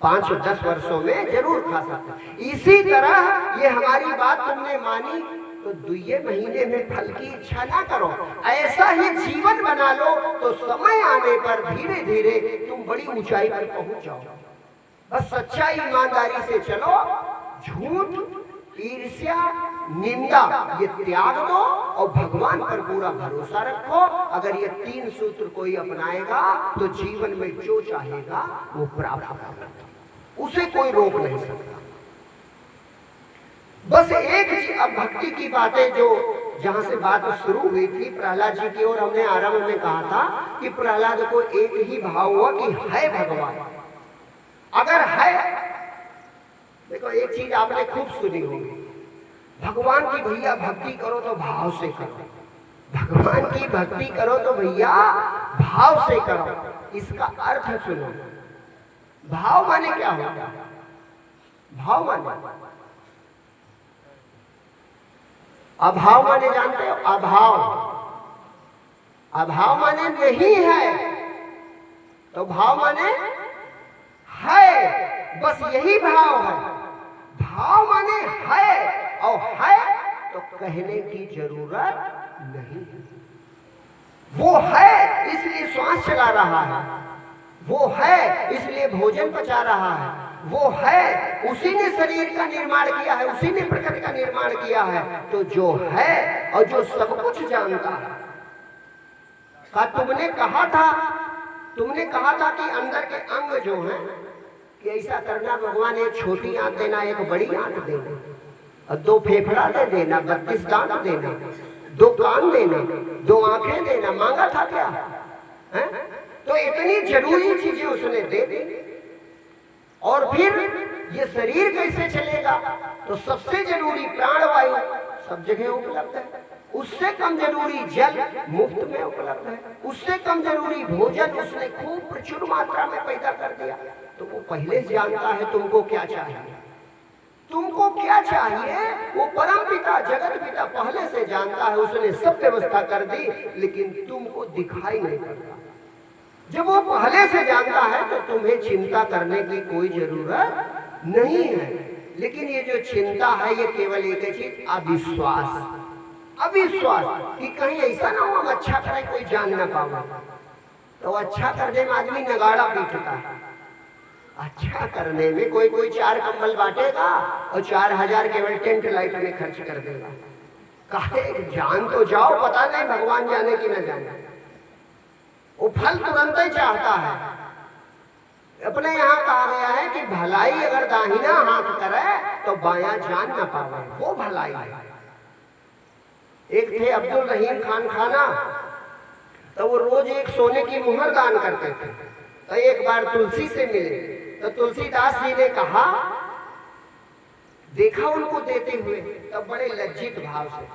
5-10 वर्षों में जरूर खा सकते। इसी तरह ये हमारी बात तुमने मानी तो 2 महीने में फल की इच्छा ना करो। ऐसा ही जीवन बना लो तो समय आने पर धीरे धीरे तुम बड़ी ऊंचाई पर पहुंच जाओ। बस सच्चाई ईमानदारी से चलो, झूठ, ईर्ष्या, निंदा ये त्याग दो और भगवान पर पूरा भरोसा रखो। अगर ये 3 सूत्र कोई अपनाएगा तो जीवन में जो चाहेगा वो प्राप्त करेगा, उसे कोई रोक नहीं सकता। बस एक चीज, अब भक्ति की बातें जो जहां से बात शुरू हुई थी प्रहलाद जी की, और हमने आरंभ में कहा था कि प्रहलाद को एक ही भाव हुआ कि है भगवान। अगर है, देखो एक चीज आपने खूब सुनी होगी, भगवान की भैया भक्ति करो तो भाव से करो, भगवान की भक्ति करो तो भैया भाव से करो। इसका अर्थ सुनो, भाव माने क्या होता है? भाव माने अभाव माने जानते हो? अभाव, अभाव माने नहीं है, तो भाव माने है। बस यही भाव है। भाव माने है, और है तो कहने की जरूरत नहीं है। वो है इसलिए श्वास चला रहा है, वो है इसलिए भोजन पचा रहा है, वो है उसी ने शरीर का निर्माण किया है, उसी ने प्रकृति का निर्माण किया है। तो जो है और जो सब कुछ जानता है। तुमने कहा था कि अंदर के अंग जो हैं कि ऐसा करना भगवान, एक छोटी आंख देना, एक बड़ी आंख देना, और 2 फेफड़ा दे देना, 32 दांत देना, 2 कान देना, 2 आंखें देना, मांगा था क्या है? तो इतनी जरूरी चीजें उसने दे दी। और फिर ये शरीर कैसे चलेगा? तो सबसे जरूरी प्राणवायु, सब जगह उपलब्ध है। उससे कम जरूरी जल मुफ्त में उपलब्ध है, उससे कम जरूरी भोजन उसने खूब प्रचुर मात्रा में पैदा कर दिया। तो वो पहले से जानता है तुमको क्या चाहिए, तुमको क्या चाहिए। वो परम पिता जगत पिता पहले से जानता है, उसने सब व्यवस्था कर दी, लेकिन तुमको दिखाई नहीं पड़ता। जब वो पहले से जानता है तो तुम्हें चिंता करने की कोई जरूरत नहीं है। लेकिन ये जो चिंता है ये केवल एक चीज, अविश्वास। अविश्वास कि कहीं ऐसा ना हो हम अच्छा करें कोई जान ना पावे। तो अच्छा करने में आदमी नगाड़ा पीटता है। अच्छा करने में कोई 4 कंबल बांटेगा और 4000 केवल टेंट लाइट में खर्च कर देगा। कहे जान तो जाओ, पता नहीं भगवान जाने की न जाने। वो फल तुरंत ही चाहता है। अपने यहाँ कहा गया है कि भलाई अगर दाहिना हाथ करे तो बायां जान ना पावे, वो भलाई है। एक थे अब्दुल रहीम खान खाना, तो वो रोज एक सोने की मुहर दान करते थे। तो एक बार तुलसी से मिले तो तुलसीदास जी ने कहा, देखा उनको देते हुए, तो बड़े लज्जित भाव से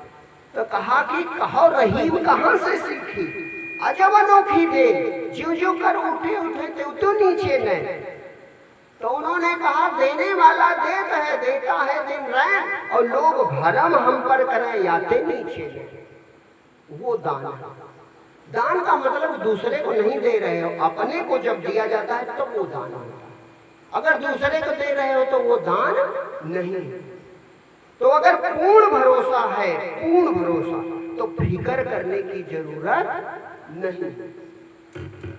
तो कहा कि कहो रहीम कहां से सीखी, अजब अनोखी दे, ज्यों ज्यों कर उठे उठे तो नीचे नहीं। तो उन्होंने कहा देने वाला देता है, देता है दिन रैन, और लोग भरम हम पर करें याते नीचे नहीं। वो दान है। दान का मतलब दूसरे को नहीं दे रहे हो, अपने को जब दिया जाता है तो वो दान होता है। अगर दूसरे को दे रहे हो तो वो दान नहीं। तो अगर पूर्ण भरोसा है, पूर्ण भरोसा, तो फिक्र करने की जरूरत नहीं,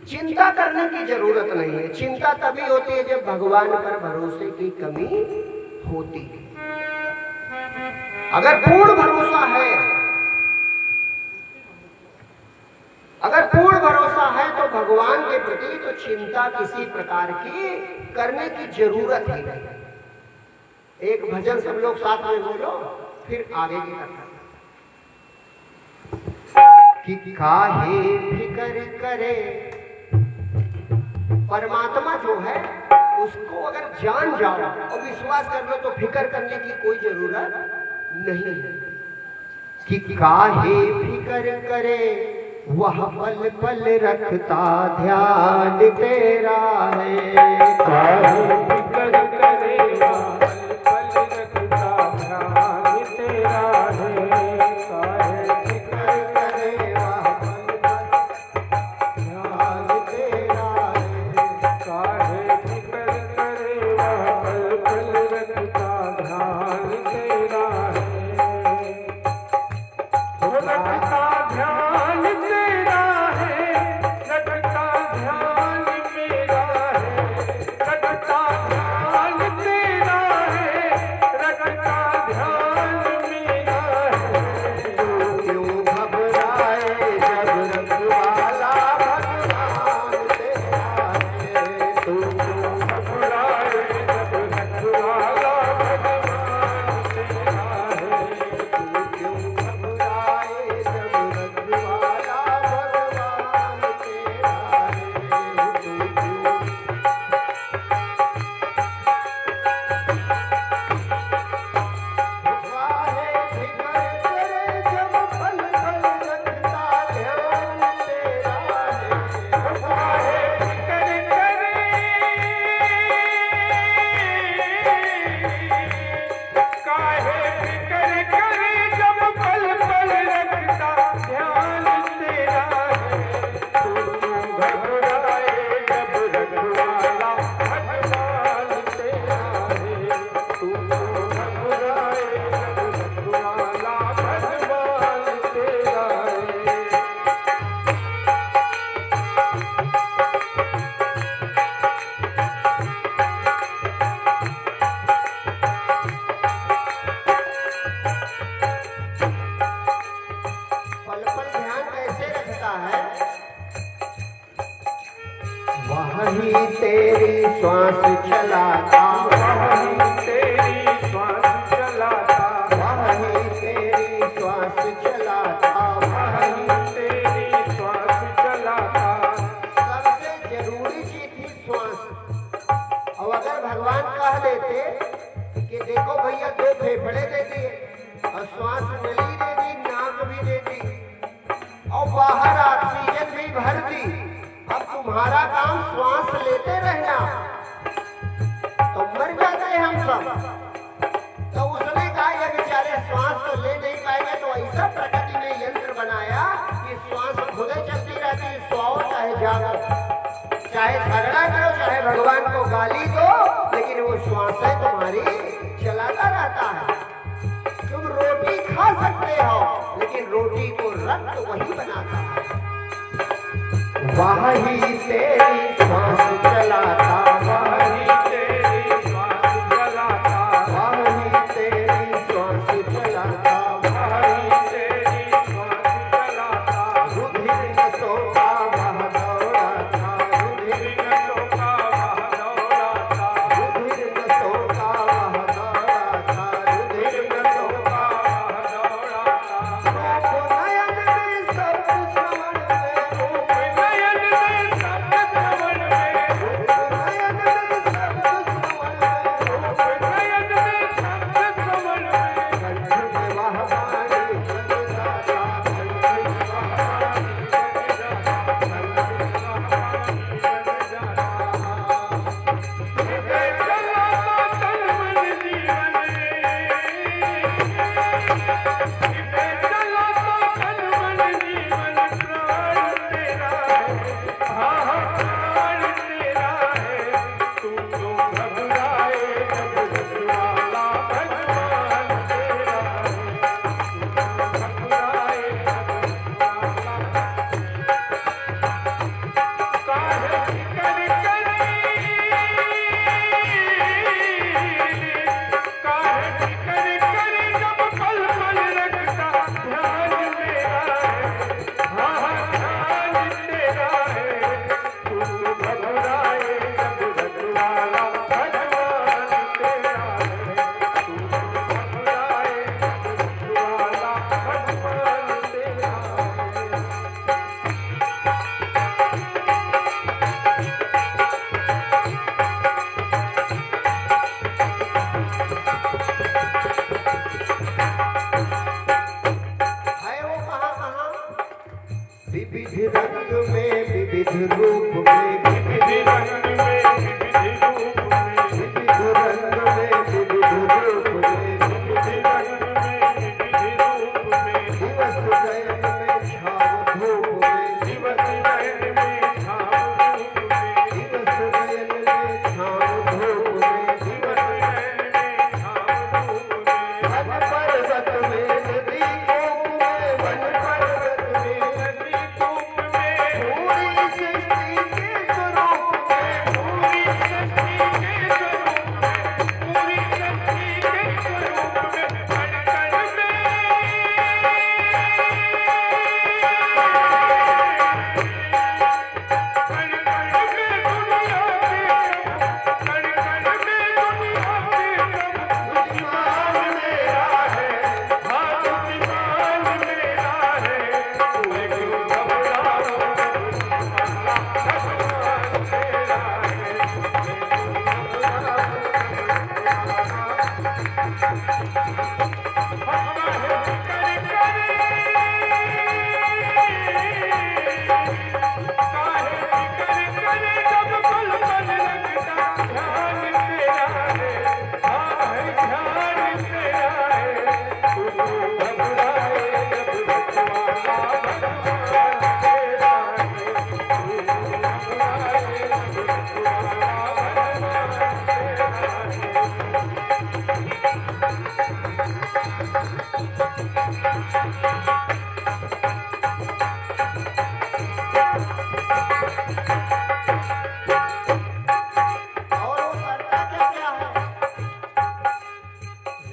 चिंता करने की जरूरत नहीं है। चिंता तभी होती है जब भगवान पर भरोसे की कमी होती है। अगर पूर्ण भरोसा है, अगर पूर्ण भरोसा है तो भगवान के प्रति तो चिंता किसी प्रकार की करने की जरूरत ही नहीं। एक भजन सब लोग साथ में बोलो, फिर आगे की कथा। कि काहे फिक्र करे, परमात्मा जो है उसको अगर जान जाओ और विश्वास कर लो तो फिक्र करने की कोई जरूरत नहीं है। कि काहे फिक्र करे, वह पल पल रखता ध्यान तेरा है। काहे फिक्र करे, वह पल पल रखता ध्यान तेरा है। काहे फिक्र करे, वह पल पल ध्यान तेरा है। काहे फिक्र करे, वह पल पल रखता ध्यान तेरा है। रखता ध्यान तेरा है, रखता ध्यान मेरा है। रखता ध्यान तेरा है, रखता ध्यान मेरा है। तू क्यों घबराए जब रखवाला भगवान तेरा है। तू क्यों घबराए जब रखवाला भगवान तेरा है। तू क्यों घबराए जब रखवाला भगवान तेरा है। तू क्यों काहे फिक्र करे, जब पल पल रखता ध्यान तेरा है। काहे फिक्र करे, काहे फिक्र करे, जब पल पल रखता ध्यान तेरा है। तू क्यों घबराए जब रखवाला भगवान तेरा है। तू क्यों घबराए जब रखवाला भगवान तेरा है। पल पल ध्यान कैसे रखता है, वही तेरी श्वास चलाता, वही तेरी श्वास चलाता, वही तेरी श्वास चलाता, वही तेरी श्वास चलाता। सबसे जरूरी चीज थी श्वास। और अगर भगवान कह देते कि देखो भैया 2 फेफड़े दे दिए और और श्वास नली दे दी, नाक भी दे दी और बाहर ऑक्सीजन भी भर दी। अब तुम्हारा काम श्वास लेते रहना, तो मर जाते हम सब। तो उसने कहा ये बेचारे श्वास तो ले नहीं पाएंगे, तो ऐसा प्रकृति ने यंत्र बनाया कि श्वास खुदे चलती रहती है, सोओ चाहे जागो, चाहे झगड़ा करो, चाहे भगवान को गाली दो, लेकिन वो श्वासें तुम्हारी चलाता रहता है। तुम रोटी खा सकते हो, लेकिन रोटी को रक्त वही बनाता है। वही तेरी श्वास चलाता, वही तेरी श्वास चलाता, वही तेरी श्वास चलाता, वही तेरी श्वास चलाता। रुधिर नसों का वह दौड़ाता, रुधिर नसों का वह दौड़ाता, रुधिर नसों का वह दौड़ाता, रुधिर नसों का वह दौड़ाता। रूप नयन में सब श्रवण में, रूप नयन में सब श्रवण में, रूप नयन में सब श्रवण में, रूप नयन में सब श्रवण में। कंठ में वह वाणी जग जाता, कंठ में वह वाणी जग जाता, कंठ में वह वाणी जग जाता। हृदय चलाता तन मन जीवन, हृदय चलाता तन मन जीवन। प्राण तेरा है, हाँ प्राण तेरा है, तू तो घबराए जब रखवाला भगवान तेरा है, तू तो घबराए जब रखवाला। काहे फिकर करे, काहे फिकर करे जब पल पल रखता ध्यान तेरा है, हाँ ध्यान तेरा है, तू तो घबराए जब रखवाला भगवान तेरा है, तू तो घबराए जब रखवाला भगवान तेरा है। है वो कहाँ? विविध रंग में, विविध रूप में, विविध रंग में, विविध रूप में, विविध रंग में, विविध रूप में, विविध रंग में, विविध रूप में। दिवस नयन में छाव धूप में, दिवस नयन में छाव धूप में, दिवस नयन में छाव धूप में, दिवस नयन में छाव धूप में। वन पर्वत में, नदी कूप में, वन पर्वत में, नदी कूप में, पूरी सृष्टि के स्वरूप में, पूरी सृष्टि के स्वरूप में, पूरी सृष्टि के स्वरूप में। कण कण में, कण कण में दुनिया के प्रभु, कण कण में दुनिया के प्रभु। बुद्धिमान मेरा है, हाँ बुद्धिमान मेरा है, तुम्हें क्यों घबराओ जब रखवाला भगवान तेरा है, तुम्हें क्यों घबराओ जब काहे फिकर करे, काहे फिकर करे जब पल पल रखता ध्यान तेरा है, हाँ है ध्यान तेरा है, तू तो घबराए जब रखवाला भगवान तेरा है, तू तो घबराए जब रखवाला भगवान तेरा है। और वो करता क्या है?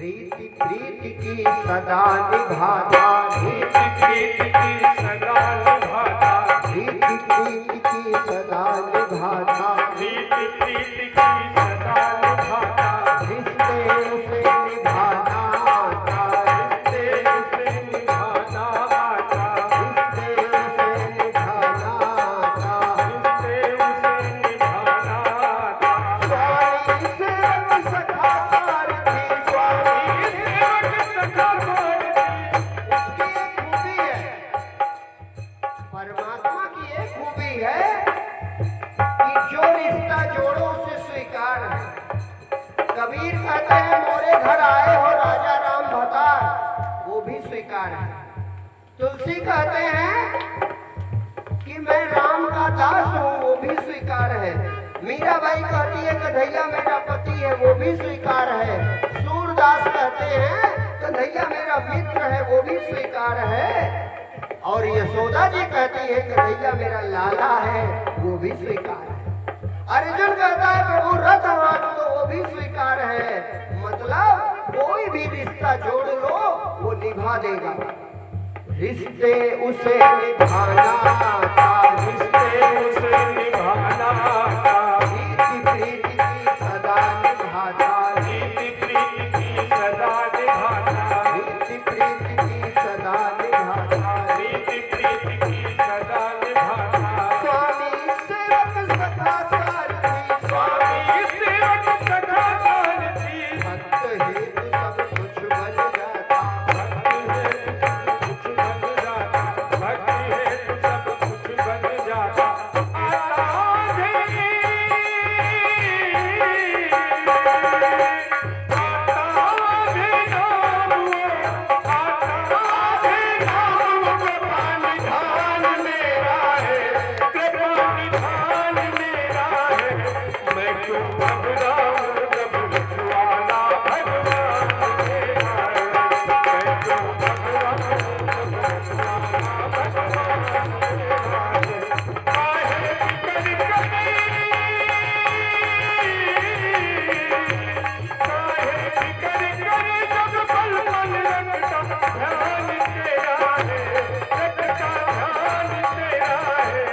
रीति प्रीति की सदा निभाता, रीति प्रीति की सदा निभाता, रीति प्रीति की सदा निभाता, रीति प्रीति की सदा निभाता। रिश्ते उसे निभाना आता, रिश्ते उसे निभाना आता, रिश्ते उसे निभाना आता, रिश्ते उसे निभाना आता। स्वामी सेवक सखा सारथी, स्वामी सेवक सखा सारथी, कबीर कहते हैं मोरे घर आए हो राजा राम भतार, वो भी स्वीकार है। तुलसी कहते हैं कि मैं राम का दास हूँ, वो भी स्वीकार है। मीराबाई कहती है कन्हैया मेरा पति है, वो भी स्वीकार है। सूरदास कहते हैं कन्हैया मेरा मित्र है, वो भी स्वीकार है। और यशोदा जी कहती है कन्हैया मेरा लाला है, वो भी स्वीकार है। अर्जुन कहता है प्रभु रथ हाथ, तो वो भी स्वीकार है। मतलब कोई भी रिश्ता जोड़ लो वो निभा देगा। रिश्ते उसे निभाना था, रिश्ते उसे निभाना था, प्रीति प्रीति की सदा निभाता, प्रीति प्रीति की सदा निभाना, प्रीति प्रीति की सदा निभाता। प्रीति प्रीति की सदा निभाना। स्वामी सेवक सखा सारथी, स्वामी सेवक सखा सारथी, भक्त हेतु सब कुछ बन जाता, भक्ति है कुछ बन जाता, भक्ति है सब कुछ बन जाता। आता भी नाम कृपा निधान मेरा है, कृपा निधान मेरा है। मैं क्यों घबराऊं जब रखवाला भगवान मेरा है। मैं क्यों घबराऊं जब रखवाला भगवान मेरा है। काहे फिकर करे, काहे फिकर करे जब पल पल रखता ध्यान तेरा है, रखता ध्यान तेरा है।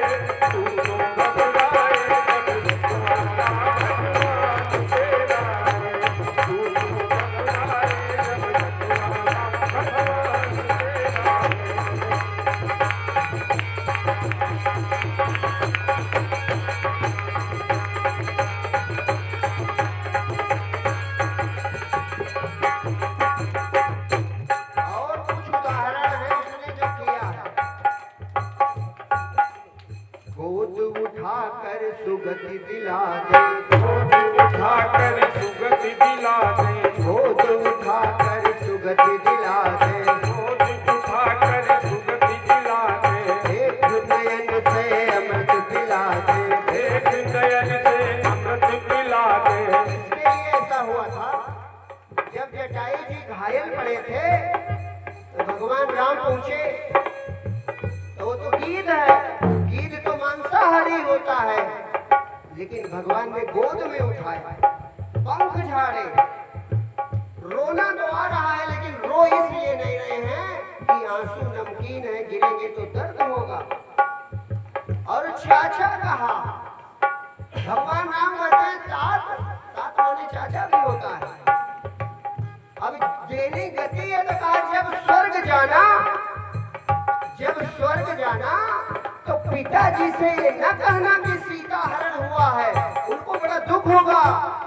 तू तो घबराए जब रखवाला भगवान तेरा है। तू तो घबराए जब रखवाला भगवान तेरा है। और कुछ उदाहरण है उसने जो किया है। गोद उठाकर सुगति दिला दे, गोद उठाकर सुगति दिला दे, गोद उठाकर सुगति दिला दे, गोद उठाकर सुगति दिला दे। एक नयन से अमृत पिला दे। एक नयन से अमृत पिला दे। इसके लिए ऐसा हुआ था, जब जटायु जी घायल पड़े थे तो भगवान राम पहुंचे, तो वो तो गीध है, गीध तो मांसाहारी होता है, लेकिन भगवान ने गोद में उठाया, पंख झाड़े। रोना तो आ रहा है लेकिन रो इसलिए नहीं रहे हैं कि आंसू नमकीन है, गिरेंगे तो दर्द होगा। और चाचा कहा, भगवान राम कहते हैं तात, तात माने चाचा भी होता है। अब देनी गति है तो कहा जब स्वर्ग जाना, जब स्वर्ग जाना तो पिताजी से ये न कहना कि सीता हरण हुआ है, उनको बड़ा दुख होगा।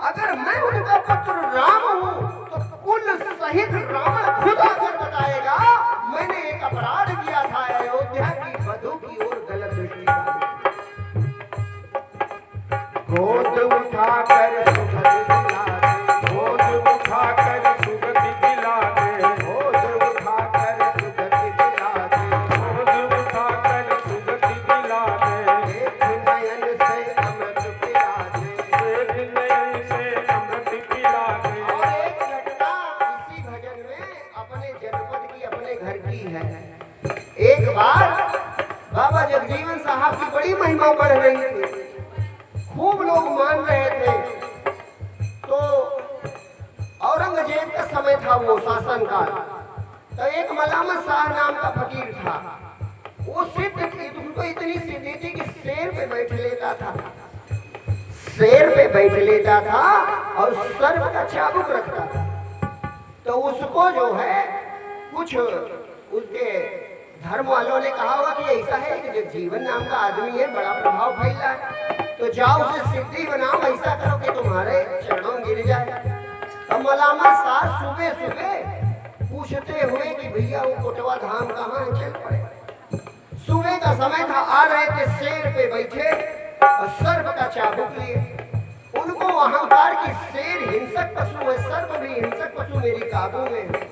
अगर मैं उनका पुत्र राम हूँ तो कुल सहित रावण खुद आकर बताएगा मैंने एक अपराध किया था, अयोध्या की वधू की ओर गलत दृष्टि डाली। गोद उठाकर सुगति दिला दे, गोद उठाकर सुगति दिला दे, गोद उठाकर सुगति दिला दे, गोद उठाकर सुगति दिला दे। एक नयन से अमृत पिला दे। एक नयन से अमृत पिला दे। और एक घटना इसी भजन में अपने जनपद की, अपने घर की है। एक बार बाबा जगजीवन साहब की बड़ी महिमा बढ़ रही थी, खूब लोग मान रहे थे। तो औरंगजेब का समय था, वो शासन काल। तो एक मलामत शाह नाम का फकीर था, वो सिद्ध थी, उनको इतनी सिद्धि थी कि शेर पे बैठ लेता था, शेर पे बैठ लेता था और सर्प का चाबुक रखता था। तो उसको जो है कुछ उसके धर्म वालों ने कहा होगा कि ऐसा है कि जगजीवन नाम का आदमी है, बड़ा प्रभाव फैला है, तो जाओ उसे सिद्धि बनाओ, ऐसा करो कि तुम्हारे चरणों में गिर जाए। तो मलामा साथ सुबह सुबह पूछते हुए कि भैया वो कोटवा धाम कहाँ है, चल पड़े। सुबह का समय था, आ रहे थे, शेर पे बैठे और सर्प का चाबुक लिए। उनको अहंकार की शेर हिंसक पशु है, सर्प भी हिंसक पशु मेरी काबू में है।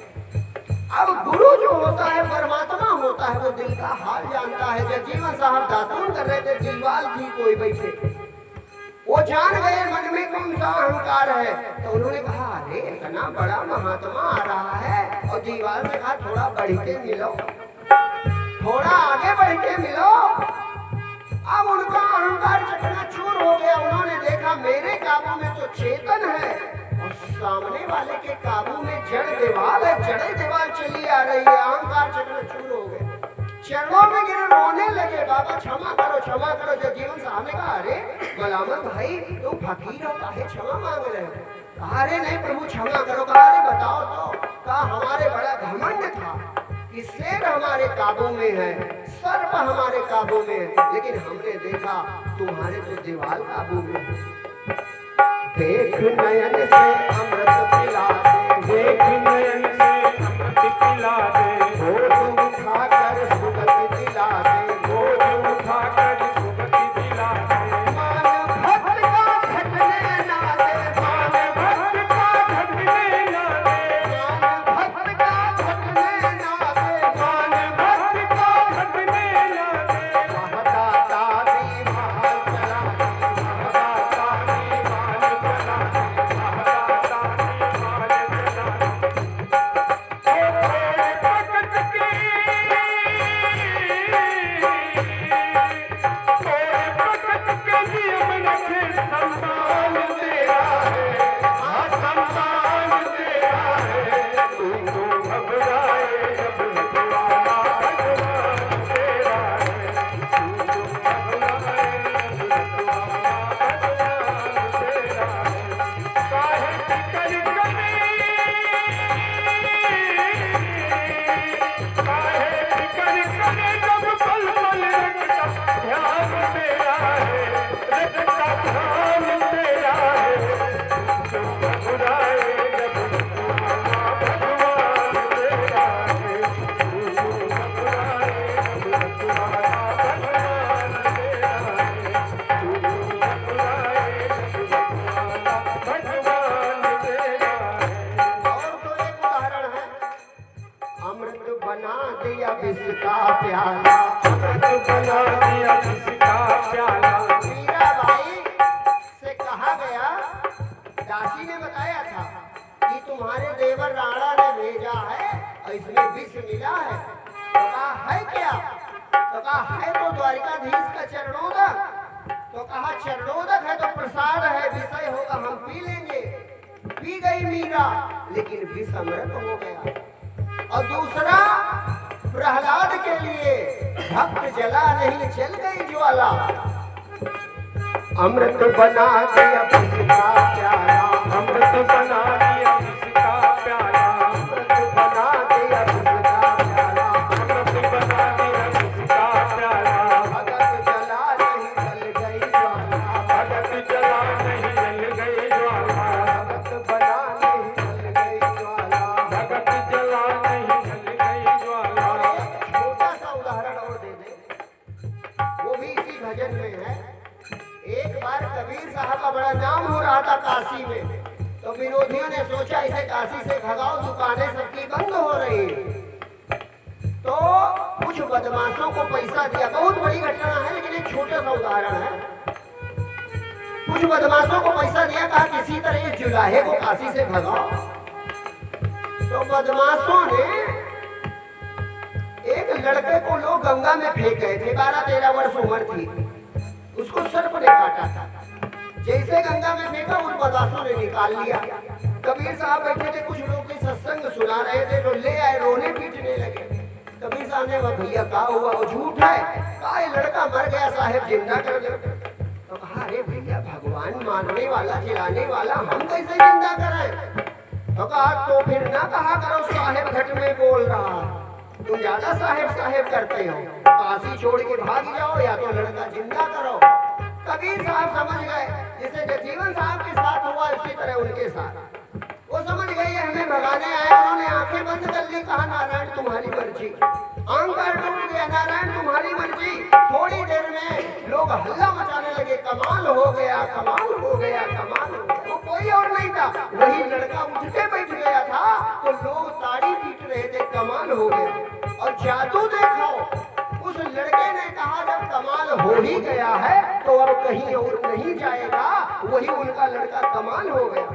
अब गुरु जो होता है परमात्मा होता है, वो दिल का हाल जानता है। जब जीवन साहब दातून कर रहे थे, दिलवाल जी कोई बैठे, वो जान गए मन में कौन सा अहंकार है, तो उन्होंने कहा अरे इतना बड़ा महात्मा आ रहा है, और दीवार से कहा थोड़ा बढ़ के मिलो, थोड़ा आगे बढ़ के मिलो। अब उनका अहंकार चकनाचूर हो गया। उन्होंने देखा मेरे काबू में तो चेतन है और सामने वाले के काबू में जड़ दीवार है, जड़े दीवार चली आ रही है। अहंकार चकनाचूर हो गए, चरणों में गिरे, रोने लगे, बाबा क्षमा करो क्षमा करो। जब जीवन साहब ने कहा अरे मलामत भाई तुम फकीर हो, काहे क्षमा मांग रहे हो? कहा अरे नहीं प्रभु क्षमा करो। कहा अरे बताओ तो। कहा हमारे बड़ा घमंड था कि शेर हमारे काबू में है, सर्प हमारे काबू में है, लेकिन हमने देखा तुम्हारे तो दीवार काबू में है। देख नयन से अमृत पिला दे, देख नयन से अमृत पिला दे, गोद उठाकर सुगति दिला दे, गोद उठाकर सुगति दिला दे। मान भक्त का घटने ना दे, मान भक्त का घटने ना दे, मान भक्त का घटने ना दे, मान भक्त का घटने ना दे। महदाता दी महल चला दे, महदाता दी महल चला दे, महदाता दी महल चला दे। ओ तेरे भगत की, तेरे भगत के नियम रखे, सम्मान तेरा है, हाँ सम्मान तेरा है। तू तो घबराए जब दुआरा भगवान तेरा है, तू तो घबराए जब दुआरा भगवान तेरा है। काहे फिकर करे, काहे फिकर करे जब पल पल रखता ध्यान तेरा है, रखता ध्यान तेरा है। तू तो घबराए जब दुआरा भगवान तेरा है, तू तो घबराए जब दुआरा भगवान तेरा है, तू तो घबराए जब दुआरा भगवान तेरा है। और तो एक उदाहरण है, अमृत बना दिया विष का प्याला, अमृत बना दिया जिसका प्याला। मीराबाई से कहा गया, दासी ने बताया था कि तुम्हारे देवर राणा ने भेजा है और इसमें विष मिला है। तो कहा है क्या? तो कहा है तो द्वारिकाधीश का चरणोदक। तो कहा चरणोदक है तो प्रसाद है, विषय होगा हम पी लेंगे। पी गई मीरा, लेकिन विष अमृत हो गया। और दूसरा, प्रहलाद के लिए भक्त जला नहीं, जल गई ज्वाला। अमृत बना दिया विष का प्याला, अमृत बना दिया जिसका प्याला, अमृत बना दिया विष का प्याला। अमृत बना दिया जिसका प्याला। भगत जला नहीं, जल गई ज्वाला। भगत जला नहीं, जल गई ज्वाला। भगत बना नहीं, जल गई ज्वाला। भगत जला नहीं, जल गई ज्वाला। और एक छोटा सा उदाहरण और दे दे, वो भी इसी भजन में है। एक बार कबीर साहब का बड़ा नाम हो रहा था काशी में, तो विरोधियों ने सोचा इसे काशी से भगाओ, दुकानें सबकी बंद हो रही। तो कुछ बदमाशों को पैसा दिया, बहुत बड़ी घटना है लेकिन एक छोटा सा उदाहरण है। कुछ बदमाशों को पैसा दिया, कहा किसी तरह इस जुलाहे को काशी से भगाओ। तो बदमाशों ने एक लड़के को लोग गंगा में फेंक गए थे, 12-13 वर्ष उम्र थी, उसको सर्प ने काटा था। जैसे गंगा में फेंका, उन बदमाशों ने निकाल लिया। कबीर साहब बैठे थे, कुछ लोग सत्संग सुना रहे थे, तो ले आए, रोने पीटने लगे। कबीर साहब ने कहा भैया क्या हुआ? वो झूठ है, कहा लड़का मर गया साहेब, जिंदा कर दो। तो कहा अरे भैया भगवान मारने वाला खिलाने वाला हम कैसे जिंदा करें? तो कहा तो फिर ना कहा करो साहेब घट में बोल रहा, तुम ज्यादा साहेब साहेब करते हो, काशी छोड़ के भाग जाओ या तो लड़का जिंदा करो। कबीर साहब समझ गए, जैसे जगजीवन साहब के साथ हुआ उसी तरह उनके साथ। वो समझ गए ये हमें भगाने आए। उन्होंने आंखें बंद कर ली, कहा नारायण तुम्हारी मर्जी। अहंकार टूट गया, नारायण तुम्हारी मर्जी। थोड़ी देर में लोग हल्ला मचाने लगे, कमाल हो गया, कमाल हो गया, कमाल हो गया। जादू देखो। उस लड़के ने कहा जब कमाल हो ही गया है तो अब कहीं और नहीं जाएगा, वही उनका लड़का कमाल हो गया।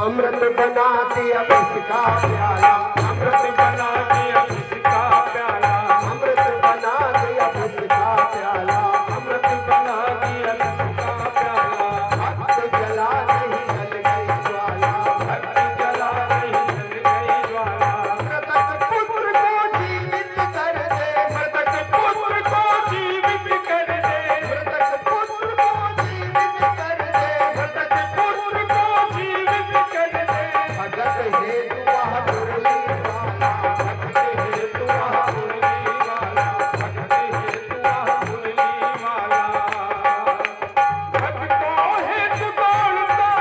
अमृत बना दिया इसका प्याला, अमृत बना दिया इसका प्याला, अमृत बना दिया इसका प्याला, अमृत बना दिया इसका प्याला। भक्त जला नहीं जल गई ज्वाला, भक्ति जला नहीं जल गई ज्वाला। मृतक पुत्र को जीवित कर दे, मृतक पुत्र को जीवित कर दे, मृतक पुत्र को जीवित कर दे, मृतक पुत्र को जीवित कर दे। भगत हेतु वह मुरली वाला, भक्ति हेतु वह मुरली वाला, भक्ति हेतु वह मुरली वाला। भक्तों हेतु दौड़ता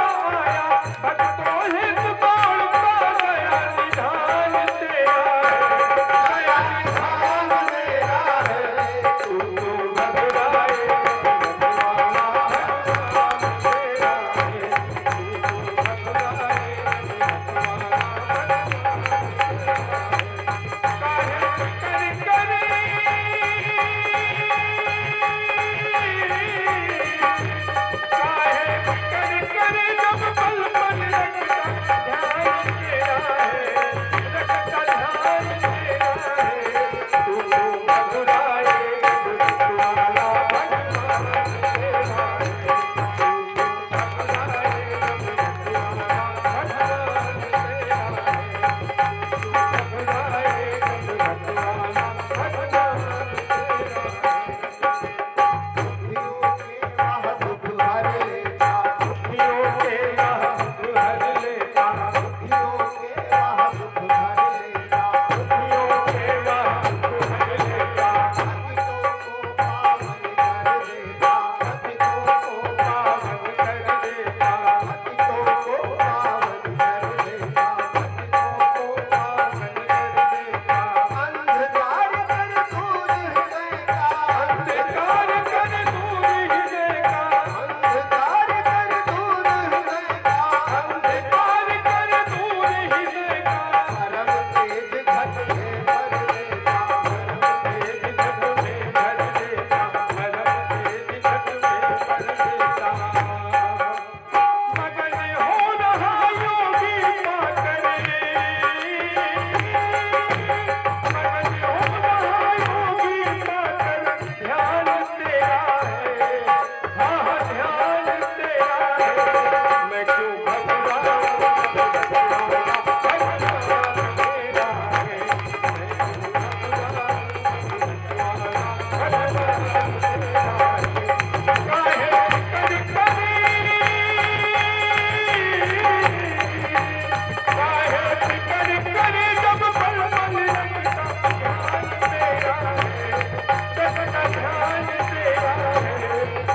आया, भक्तों हेतु दौड़ता गया, निधान तेरा दया निधान मेरा है, तू तो घबराए भगवाना, तेरा है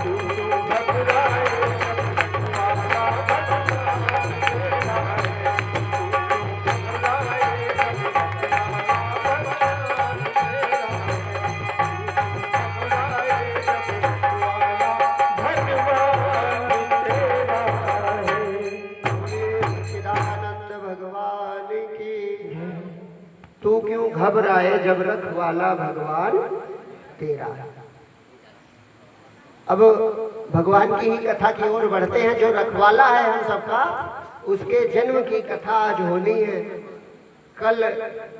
तू तो घबराए तू क्यों घबराए जब रखवाला भगवान तेरा। अब भगवान की ही कथा की ओर बढ़ते हैं। जो रखवाला है हम सबका, उसके जन्म की कथा आज होनी है। कल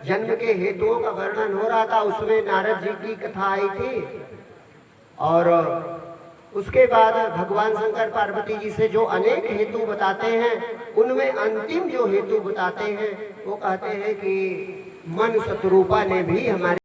जन्म के हेतुओं का वर्णन हो रहा था, उसमें नारद जी की कथा आई थी और उसके बाद भगवान शंकर पार्वती जी से जो अनेक हेतु बताते हैं, उनमें अंतिम जो हेतु बताते हैं वो कहते हैं कि मन शत्रुपा ने भी हमारे